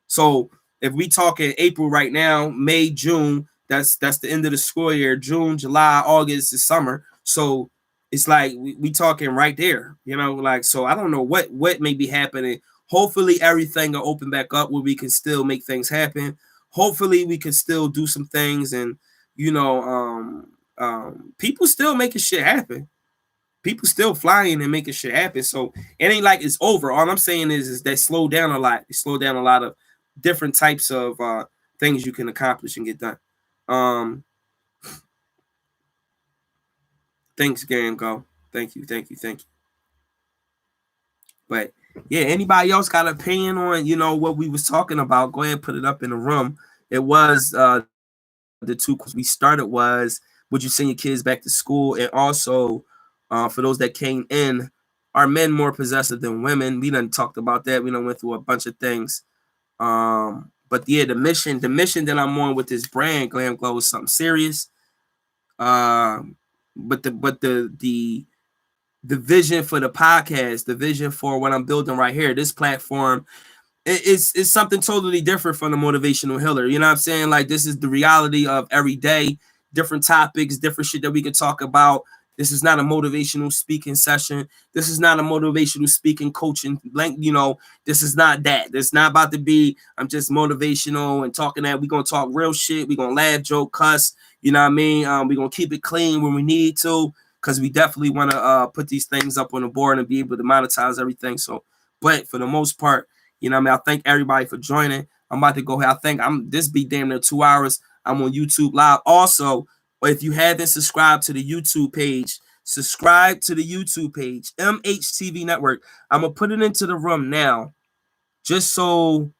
So if we talk in April right now, May, June, that's the end of the school year. June, July, August is summer. So it's like we talking right there, you know, like, so I don't know what may be happening. Hopefully everything will open back up where we can still make things happen. Hopefully we can still do some things, and, you know, people still making shit happen. People still flying and making shit happen. So it ain't like it's over. All I'm saying is that slow down a lot. It slow down a lot of different types of things you can accomplish and get done. Thanks, Game Go. Thank you. But yeah, anybody else got an opinion on, you know, what we was talking about? Go ahead and put it up in the room. It was the two questions we started was, would you send your kids back to school? And also, for those that came in, are men more possessive than women? We done talked about that. We done went through a bunch of things. But yeah, the mission that I'm on with this brand, Glam Glow, is something serious. But the vision for the podcast, the vision for what I'm building right here, this platform, it's something totally different from the motivational healer. You know what I'm saying? Like, this is the reality of every day, different topics, different shit that we could talk about. This is not a motivational speaking session. This is not a motivational speaking coaching. Like, you know, this is not that. It's not about to be, I'm just motivational and talking that. We're going to talk real shit. We're going to laugh, joke, cuss. You know what I mean? We're going to keep it clean when we need to, because we definitely want to put these things up on the board and be able to monetize everything. So, but for the most part, you know what I mean? I thank everybody for joining. I'm about to go ahead. I think this be damn near 2 hours. I'm on YouTube Live. Also, if you haven't subscribed to the YouTube page, subscribe to the YouTube page, MHTV Network. I'm going to put it into the room now, just so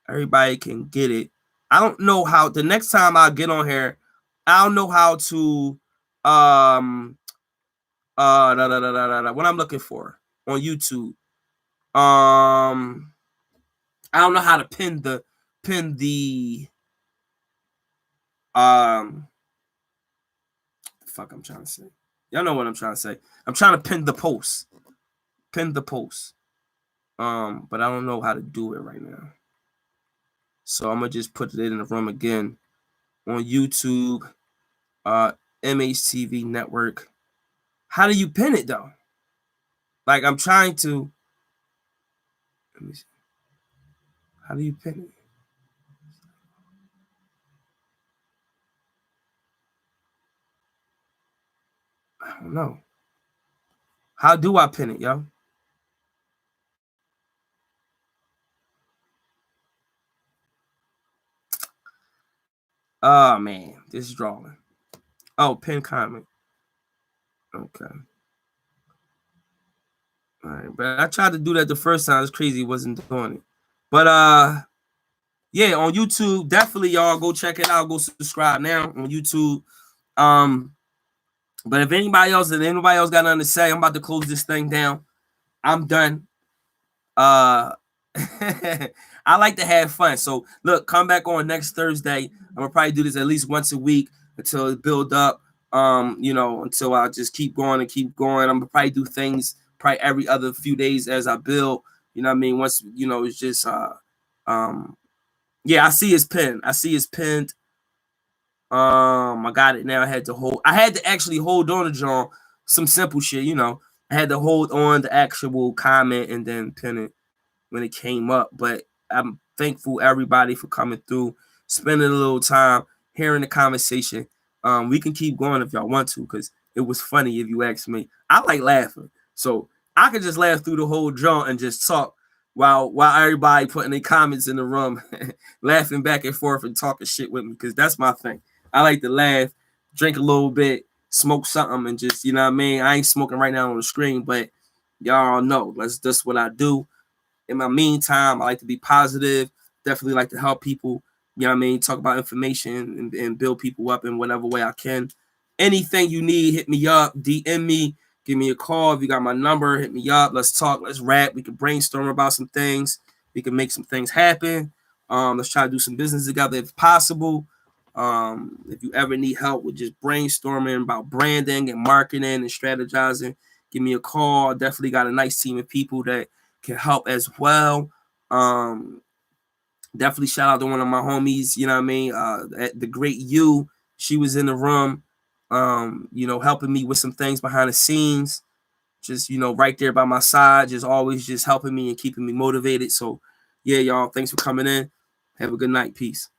everybody can get it. I don't know how, the next time I get on here, I don't know how to, what I'm looking for on YouTube. I don't know how to pin the fuck I'm trying to say. Y'all know what I'm trying to say. I'm trying to pin the post. But I don't know how to do it right now. So I'm gonna just put it in the room again on YouTube, MHTV Network. How do you pin it though? Like, I'm trying to. Let me see. How do you pin it? don't know. How do I pin it, yo? Oh man, this is drawing. Oh, pin comment. Okay. All right, but I tried to do that the first time. It's crazy, wasn't doing it. But yeah, on YouTube, definitely y'all go check it out. Go subscribe now on YouTube. But if anybody else got nothing to say, I'm about to close this thing down. I'm done. I like to have fun. So look, come back on next Thursday. I'm gonna probably do this at least once a week until it build up. Until I just keep going and keep going. I'm gonna probably do things probably every other few days as I build. You know what I mean? Once it's just yeah, I see his pin. I see his pinned. I got it now. I had to actually hold on to John. Some simple shit, I had to hold on the actual comment and then pin it when it came up. But I'm thankful everybody for coming through, spending a little time, hearing the conversation. We can keep going if y'all want to, because it was funny if you ask me. I like laughing. So I could just laugh through the whole drawing and just talk while everybody putting their comments in the room, laughing back and forth and talking shit with me, because that's my thing. I like to laugh, drink a little bit, smoke something, and just, you know what I mean? I ain't smoking right now on the screen, but y'all know that's what I do. In my meantime, I like to be positive, definitely like to help people, you know what I mean? Talk about information and build people up in whatever way I can. Anything you need, hit me up, DM me, give me a call. If you got my number, hit me up. Let's talk, let's rap. We can brainstorm about some things. We can make some things happen. Let's try to do some business together if possible. If you ever need help with just brainstorming about branding and marketing and strategizing, give me a call. Definitely got a nice team of people that can help as well. Definitely shout out to one of my homies, you know what I mean? The great you. She was in the room, helping me with some things behind the scenes. Just, right there by my side, just always just helping me and keeping me motivated. So yeah, y'all, thanks for coming in. Have a good night. Peace.